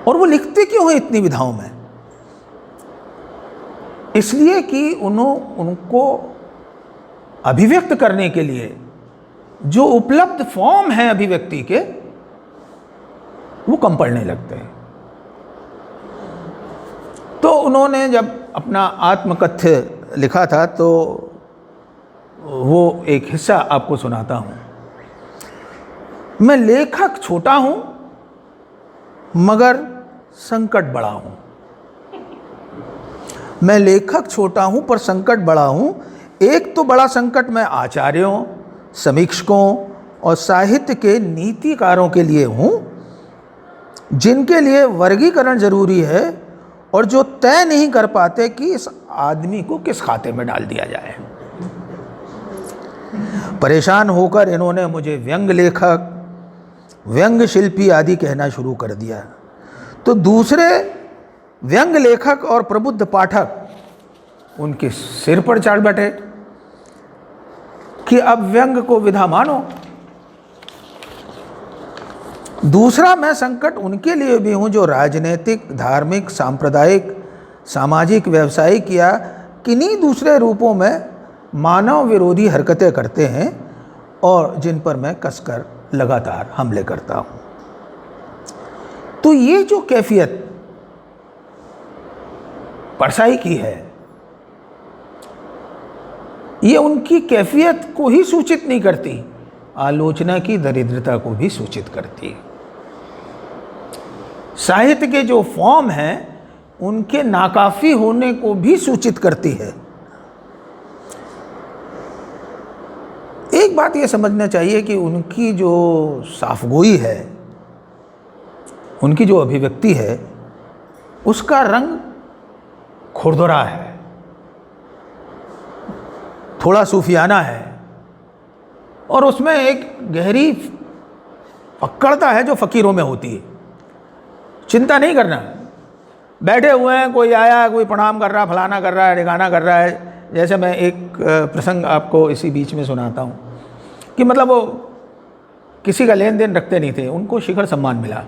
A: और वो लिखते क्यों हैं इतनी विधाओं में? इसलिए कि उनको अभिव्यक्त करने के लिए जो उपलब्ध फॉर्म है अभिव्यक्ति के, वो कम पड़ने लगते हैं। तो उन्होंने जब अपना आत्मकथ्य लिखा था, तो वो एक हिस्सा आपको सुनाता हूँ। मैं लेखक छोटा हूँ मगर संकट बड़ा हूँ। मैं लेखक छोटा हूँ पर संकट बड़ा हूँ। एक तो बड़ा संकट मैं आचार्यों, समीक्षकों और साहित्य के नीतिकारों के लिए हूँ, जिनके लिए वर्गीकरण जरूरी है और जो तय नहीं कर पाते कि इस आदमी को किस खाते में डाल दिया जाए। परेशान होकर इन्होंने मुझे व्यंग लेखक, व्यंग शिल्पी आदि कहना शुरू कर दिया। तो दूसरे व्यंग लेखक और प्रबुद्ध पाठक उनके सिर पर चढ़ बैठे कि अब व्यंग को विधा मानो। दूसरा मैं संकट उनके लिए भी हूँ जो राजनीतिक, धार्मिक, सांप्रदायिक, सामाजिक, व्यावसायिक या किन्हीं दूसरे रूपों में मानव विरोधी हरकतें करते हैं और जिन पर मैं कसकर लगातार हमले करता हूँ। तो ये जो कैफियत परसाई की है, ये उनकी कैफियत को ही सूचित नहीं करती, आलोचना की दरिद्रता को भी सूचित करती है। साहित्य के जो फॉर्म हैं उनके नाकाफी होने को भी सूचित करती है। एक बात ये समझना चाहिए कि उनकी जो साफगोई है, उनकी जो अभिव्यक्ति है, उसका रंग खुरदुरा है, थोड़ा सूफियाना है, और उसमें एक गहरी पकड़ता है जो फ़कीरों में होती है। चिंता नहीं करना, बैठे हुए हैं, कोई आया, कोई प्रणाम कर रहा, फलाना कर रहा है, ढिकाना कर रहा है। जैसे मैं एक प्रसंग आपको इसी बीच में सुनाता हूँ कि मतलब वो किसी का लेन देन रखते नहीं थे, उनको शिखर सम्मान मिला।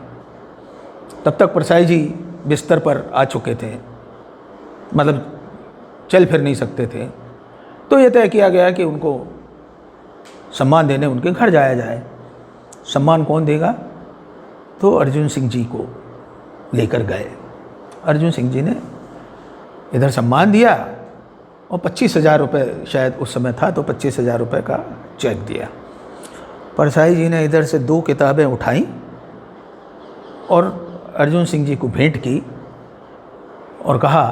A: तब तक परसाई जी बिस्तर पर आ चुके थे, मतलब चल फिर नहीं सकते थे। तो ये तय किया गया कि उनको सम्मान देने उनके घर जाया जाए। सम्मान कौन देगा? तो अर्जुन सिंह जी को लेकर गए। अर्जुन सिंह जी ने इधर सम्मान दिया और 25,000 रुपये शायद उस समय था, तो 25,000 रुपये का चेक दिया। परसाई जी ने इधर से 2 किताबें उठाई और अर्जुन सिंह जी को भेंट की और कहा,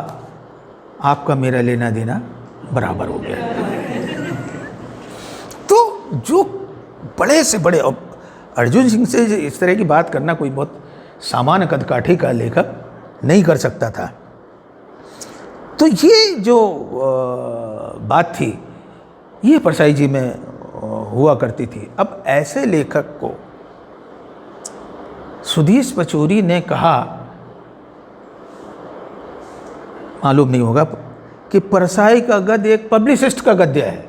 A: आपका मेरा लेना देना बराबर हो गया। तो जो बड़े से बड़े, अर्जुन सिंह से इस तरह की बात करना कोई बहुत सामान्य कदकाठी का लेखक नहीं कर सकता था। तो ये जो बात थी, ये परसाई जी में हुआ करती थी। अब ऐसे लेखक को सुधीश पचौरी ने कहा, मालूम नहीं होगा, कि परसाई का गद्य एक पब्लिसिस्ट का गद्य है।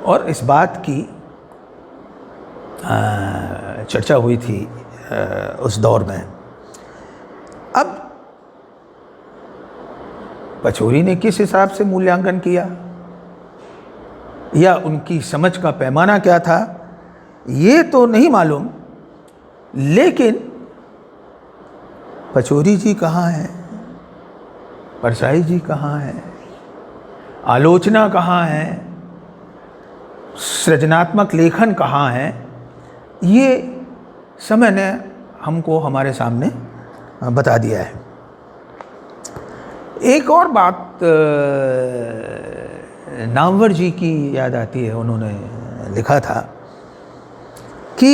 A: और इस बात की चर्चा हुई थी उस दौर में। अब पचौरी ने किस हिसाब से मूल्यांकन किया या उनकी समझ का पैमाना क्या था, ये तो नहीं मालूम, लेकिन पचौरी जी कहाँ हैं, परसाई जी कहाँ हैं, आलोचना कहाँ है, सृजनात्मक लेखन कहाँ है, ये समय ने हमको हमारे सामने बता दिया है। एक और बात नामवर जी की याद आती है। उन्होंने लिखा था कि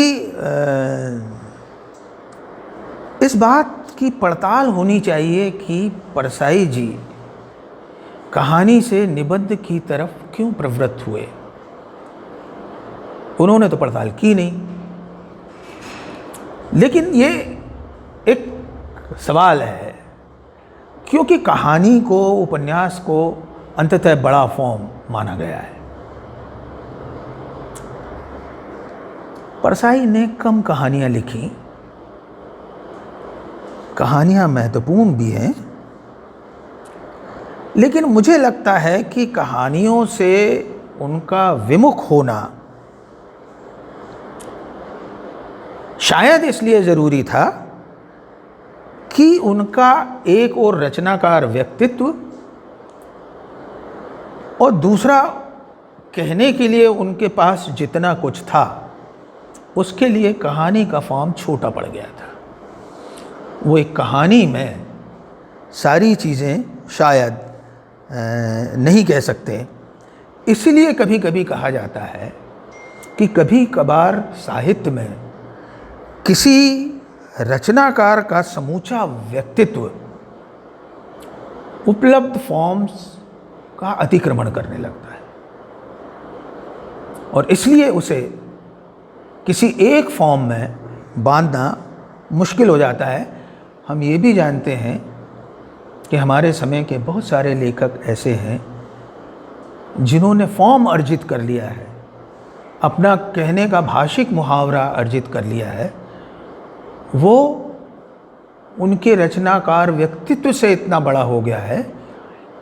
A: इस बात की पड़ताल होनी चाहिए कि परसाई जी कहानी से निबंध की तरफ क्यों प्रवृत्त हुए। उन्होंने तो पड़ताल की नहीं, लेकिन ये एक सवाल है, क्योंकि कहानी को, उपन्यास को अंततः बड़ा फॉर्म माना गया है। परसाई ने कम कहानियां लिखी, कहानियां महत्वपूर्ण भी हैं, लेकिन मुझे लगता है कि कहानियों से उनका विमुख होना शायद इसलिए ज़रूरी था कि उनका एक और रचनाकार व्यक्तित्व और दूसरा कहने के लिए उनके पास जितना कुछ था उसके लिए कहानी का फॉर्म छोटा पड़ गया था। वो एक कहानी में सारी चीज़ें शायद नहीं कह सकते। इसलिए कभी कभी कहा जाता है कि कभी कभार साहित्य में किसी रचनाकार का समूचा व्यक्तित्व उपलब्ध फॉर्म्स का अतिक्रमण करने लगता है और इसलिए उसे किसी एक फॉर्म में बांधना मुश्किल हो जाता है। हम ये भी जानते हैं कि हमारे समय के बहुत सारे लेखक ऐसे हैं जिन्होंने फॉर्म अर्जित कर लिया है, अपना कहने का भाषिक मुहावरा अर्जित कर लिया है। वो उनके रचनाकार व्यक्तित्व से इतना बड़ा हो गया है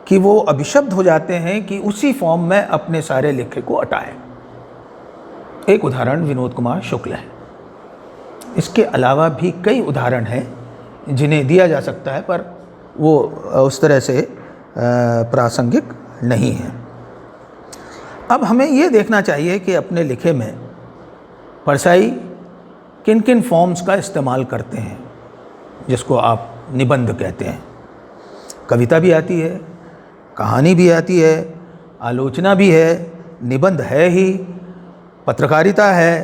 A: कि वो अभिशप्त हो जाते हैं कि उसी फॉर्म में अपने सारे लेखे को हटाएं। एक उदाहरण विनोद कुमार शुक्ल है। इसके अलावा भी कई उदाहरण हैं जिन्हें दिया जा सकता है, पर वो उस तरह से प्रासंगिक नहीं है। अब हमें ये देखना चाहिए कि अपने लिखे में परसाई किन किन फॉर्म्स का इस्तेमाल करते हैं, जिसको आप निबंध कहते हैं। कविता भी आती है, कहानी भी आती है, आलोचना भी है, निबंध है ही, पत्रकारिता है,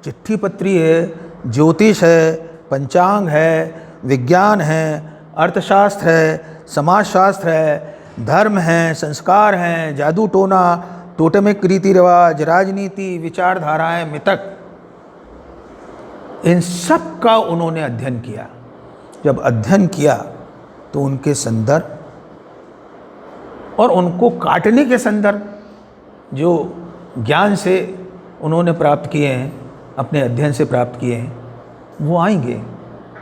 A: चिट्ठी पत्री है, ज्योतिष है, पंचांग है, विज्ञान है, अर्थशास्त्र है, समाजशास्त्र है, धर्म है, संस्कार हैं, जादू टोना, टोटमिक रीति रिवाज, राजनीति, विचारधाराएं, मितक, इन सब का उन्होंने अध्ययन किया। जब अध्ययन किया तो उनके संदर्भ और उनको काटने के संदर्भ जो ज्ञान से उन्होंने प्राप्त किए हैं, अपने अध्ययन से प्राप्त किए हैं, वो आएंगे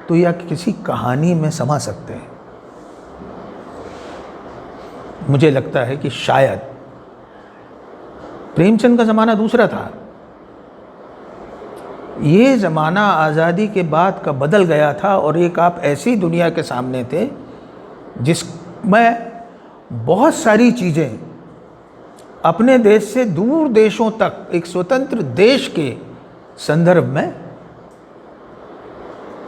A: तो या किसी कहानी में समा सकते हैं। मुझे लगता है कि शायद प्रेमचंद का ज़माना दूसरा था। ये ज़माना आज़ादी के बाद का बदल गया था और एक आप ऐसी दुनिया के सामने थे जिसमें बहुत सारी चीज़ें अपने देश से दूर देशों तक एक स्वतंत्र देश के संदर्भ में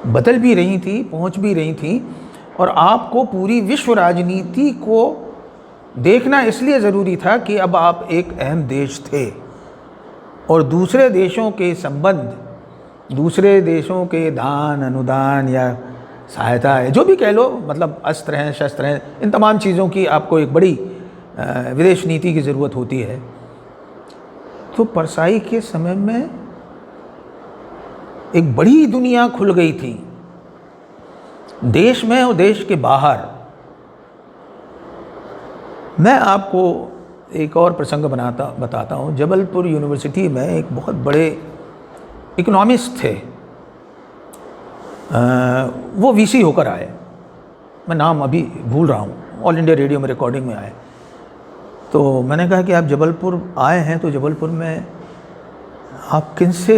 A: बदल भी रही थी, पहुंच भी रही थी। और आपको पूरी विश्व राजनीति को देखना इसलिए ज़रूरी था कि अब आप एक अहम देश थे और दूसरे देशों के संबंध, दूसरे देशों के दान, अनुदान या सहायता है, जो भी कह लो, मतलब अस्त्र हैं, शस्त्र हैं, इन तमाम चीज़ों की आपको एक बड़ी विदेश नीति की ज़रूरत होती है। तो परसाई के समय में एक बड़ी दुनिया खुल गई थी, देश में और देश के बाहर। मैं आपको एक और प्रसंग बताता हूँ। जबलपुर यूनिवर्सिटी में एक बहुत बड़े इकोनॉमिस्ट थे, वो वीसी होकर आए, मैं नाम अभी भूल रहा हूँ, ऑल इंडिया रेडियो में रिकॉर्डिंग में आए। तो मैंने कहा कि आप जबलपुर आए हैं तो जबलपुर में आप किनसे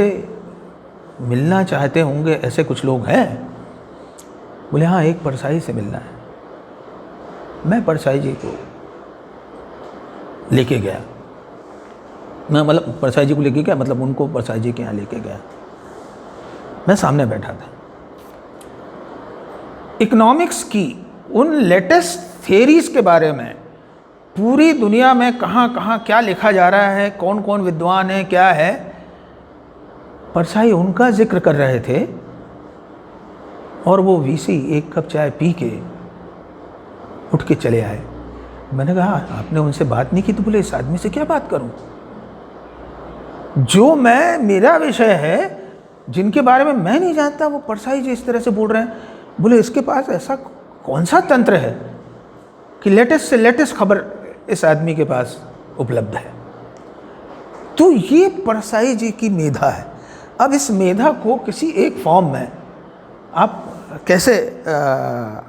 A: मिलना चाहते होंगे, ऐसे कुछ लोग हैं? बोले हाँ, एक परसाई से मिलना है। मैं परसाई जी को लेके गया मैं मतलब परसाई जी को लेके गया, मतलब उनको परसाई जी के यहाँ लेके गया। मैं सामने बैठा था। इकोनॉमिक्स की उन लेटेस्ट थियरीज के बारे में पूरी दुनिया में कहाँ कहाँ क्या लिखा जा रहा है, कौन कौन विद्वान है, क्या है, परसाई उनका जिक्र कर रहे थे। और वो वीसी एक कप चाय पी के उठ के चले आए। मैंने कहा आपने उनसे बात नहीं की? तो बोले इस आदमी से क्या बात करूं, जो मेरा विषय है, जिनके बारे में मैं नहीं जानता, वो परसाई जी इस तरह से बोल रहे हैं। बोले इसके पास ऐसा कौन सा तंत्र है कि लेटेस्ट से लेटेस्ट खबर इस आदमी के पास उपलब्ध है। तो ये परसाई जी की मेधा है। अब इस मेधा को किसी एक फॉर्म में आप कैसे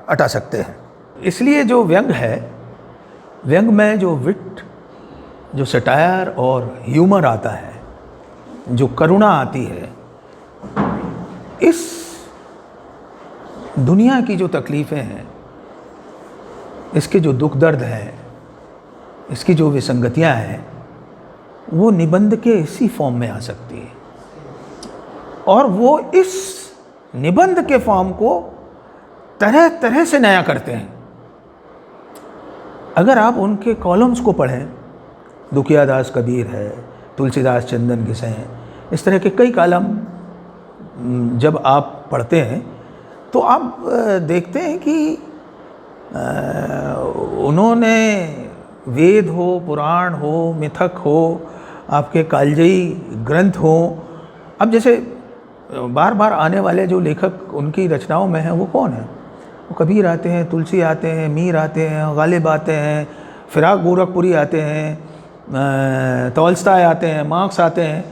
A: अटा सकते हैं? इसलिए जो व्यंग है, व्यंग में जो विट, जो सटायर और ह्यूमर आता है, जो करुणा आती है, इस दुनिया की जो तकलीफ़ें हैं, इसके जो दुख दर्द हैं, इसकी जो विसंगतियां हैं, वो निबंध के इसी फॉर्म में आ सकती है। और वो इस निबंध के फॉर्म को तरह तरह से नया करते हैं। अगर आप उनके कॉलम्स को पढ़ें, दुखिया दास कबीर है, तुलसीदास चंदन किसे हैं, इस तरह के कई कॉलम जब आप पढ़ते हैं तो आप देखते हैं कि उन्होंने वेद हो, पुराण हो, मिथक हो, आपके कालजयी ग्रंथ हो, अब जैसे बार बार आने वाले जो लेखक उनकी रचनाओं में हैं वो कौन है? वो कबीर आते हैं, तुलसी आते हैं, मीर आते हैं, गालिब आते हैं, फिराक गोरखपुरी आते हैं, तोल्स्ताय आते हैं, मार्क्स आते हैं।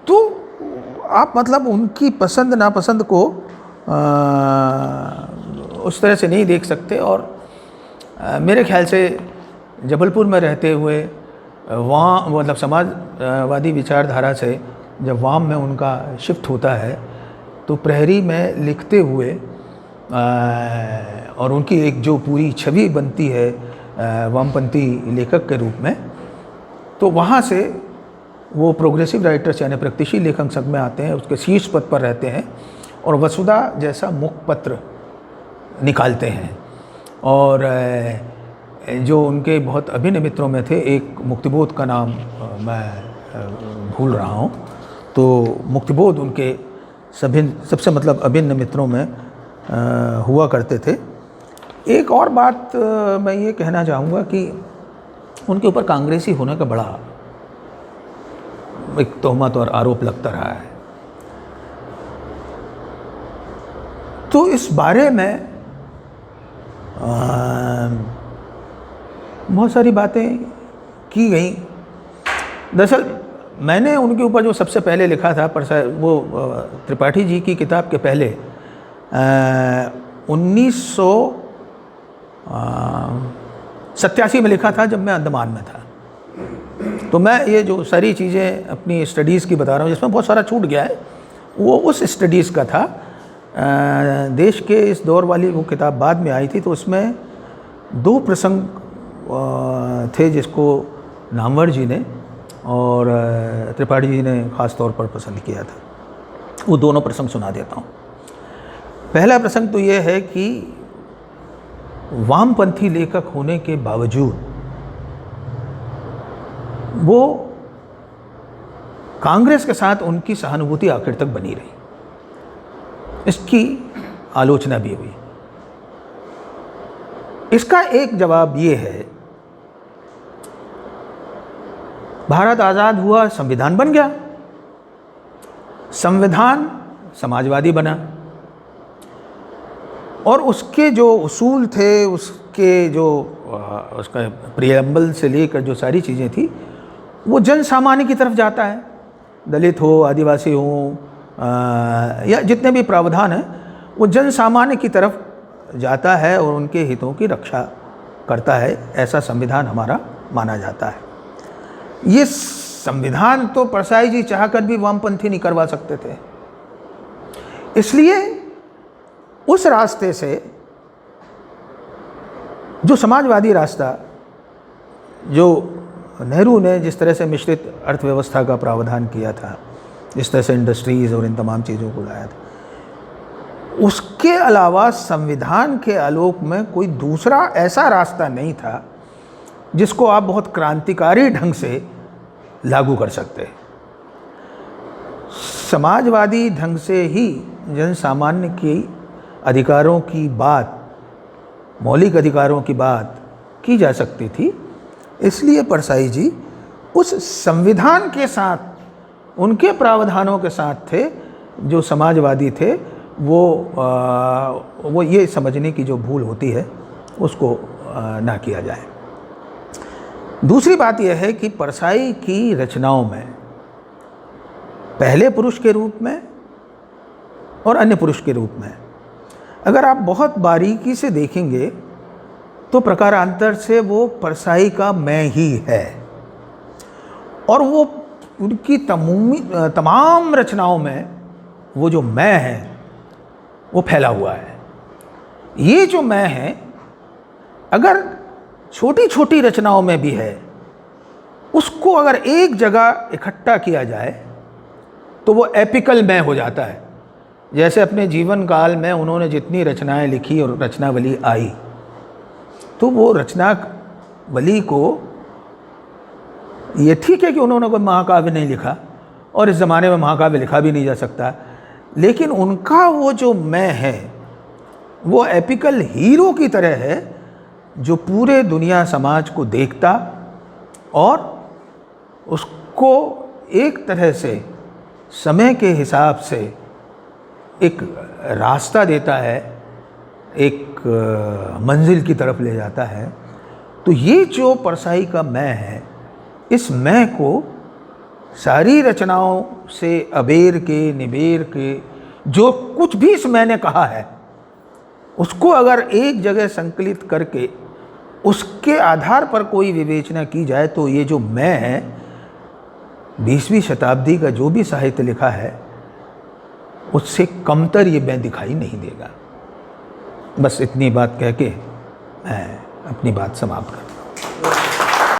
A: तो आप मतलब उनकी पसंद नापसंद को उस तरह से नहीं देख सकते। और मेरे ख्याल से जबलपुर में रहते हुए वहाँ मतलब समाजवादी विचारधारा से जब वाम में उनका शिफ्ट होता है तो प्रहरी में लिखते हुए और उनकी एक जो पूरी छवि बनती है वामपंथी लेखक के रूप में, तो वहाँ से वो प्रोग्रेसिव राइटर्स यानी प्रगतिशील लेखक संघ में आते हैं, उसके शीर्ष पद पर रहते हैं और वसुधा जैसा मुखपत्र निकालते हैं। और जो उनके बहुत अभिन्न मित्रों में थे, एक मुक्तिबोध का नाम मैं भूल रहा हूँ, तो मुक्तिबोध उनके सबसे मतलब अभिन्न मित्रों में हुआ करते थे। एक और बात मैं ये कहना चाहूँगा कि उनके ऊपर कांग्रेसी होने का बड़ा एक तोहमत और आरोप लगता रहा है। तो इस बारे में बहुत सारी बातें की गई। दरअसल मैंने उनके ऊपर जो सबसे पहले लिखा था वो त्रिपाठी जी की किताब के पहले 1987 में लिखा था, जब मैं अंडमान में था। तो मैं ये जो सारी चीज़ें अपनी स्टडीज़ की बता रहा हूँ, जिसमें बहुत सारा छूट गया है, वो उस स्टडीज़ का था। देश के इस दौर वाली वो किताब बाद में आई थी, तो उसमें 2 प्रसंग थे जिसको नामवर जी ने और त्रिपाठी जी ने ख़ास तौर पर पसंद किया था। वो दोनों प्रसंग सुना देता हूँ। पहला प्रसंग तो ये है कि वामपंथी लेखक होने के बावजूद वो कांग्रेस के साथ उनकी सहानुभूति आखिर तक बनी रही, इसकी आलोचना भी हुई। इसका एक जवाब ये है, भारत आज़ाद हुआ, संविधान बन गया, संविधान समाजवादी बना और उसके जो उसूल थे, उसके जो उसका प्रियम्बल से लेकर जो सारी चीज़ें थी, वो जन सामान्य की तरफ जाता है। दलित हो, आदिवासी हो, या जितने भी प्रावधान हैं, वो जन सामान्य की तरफ जाता है और उनके हितों की रक्षा करता है। ऐसा संविधान हमारा माना जाता है। ये संविधान तो परसाई जी चाहकर भी वामपंथी नहीं करवा सकते थे। इसलिए उस रास्ते से, जो समाजवादी रास्ता, जो नेहरू ने जिस तरह से मिश्रित अर्थव्यवस्था का प्रावधान किया था, जिस तरह से इंडस्ट्रीज़ और इन तमाम चीज़ों को लाया था, उसके अलावा संविधान के आलोक में कोई दूसरा ऐसा रास्ता नहीं था जिसको आप बहुत क्रांतिकारी ढंग से लागू कर सकते। समाजवादी ढंग से ही जन सामान्य के अधिकारों की बात, मौलिक अधिकारों की बात की जा सकती थी। इसलिए परसाई जी उस संविधान के साथ, उनके प्रावधानों के साथ थे जो समाजवादी थे। वो ये समझने की जो भूल होती है उसको ना किया जाए। दूसरी बात यह है कि परसाई की रचनाओं में पहले पुरुष के रूप में और अन्य पुरुष के रूप में अगर आप बहुत बारीकी से देखेंगे तो प्रकारांतर से वो परसाई का मैं ही है, और वो उनकी तमाम रचनाओं में वो जो मैं है वो फैला हुआ है। ये जो मैं है अगर छोटी छोटी रचनाओं में भी है, उसको अगर एक जगह इकट्ठा किया जाए तो वो एपिकल मैं हो जाता है। जैसे अपने जीवन काल में उन्होंने जितनी रचनाएं लिखी और रचनावली आई, तो वो रचनावली को, ये ठीक है कि उन्होंने कोई महाकाव्य नहीं लिखा और इस ज़माने में महाकाव्य लिखा भी नहीं जा सकता, लेकिन उनका वो जो मैं है वो एपिकल हीरो की तरह है जो पूरे दुनिया समाज को देखता और उसको एक तरह से समय के हिसाब से एक रास्ता देता है, एक मंजिल की तरफ ले जाता है। तो ये जो परसाई का मैं है, इस मैं को सारी रचनाओं से अबेर के निबेर के जो कुछ भी इस मैंने कहा है उसको अगर एक जगह संकलित करके उसके आधार पर कोई विवेचना की जाए तो ये जो मैं है 20वीं शताब्दी का जो भी साहित्य लिखा है उससे कमतर ये मैं दिखाई नहीं देगा। बस इतनी बात कह के मैं अपनी बात समाप्त करता हूँ।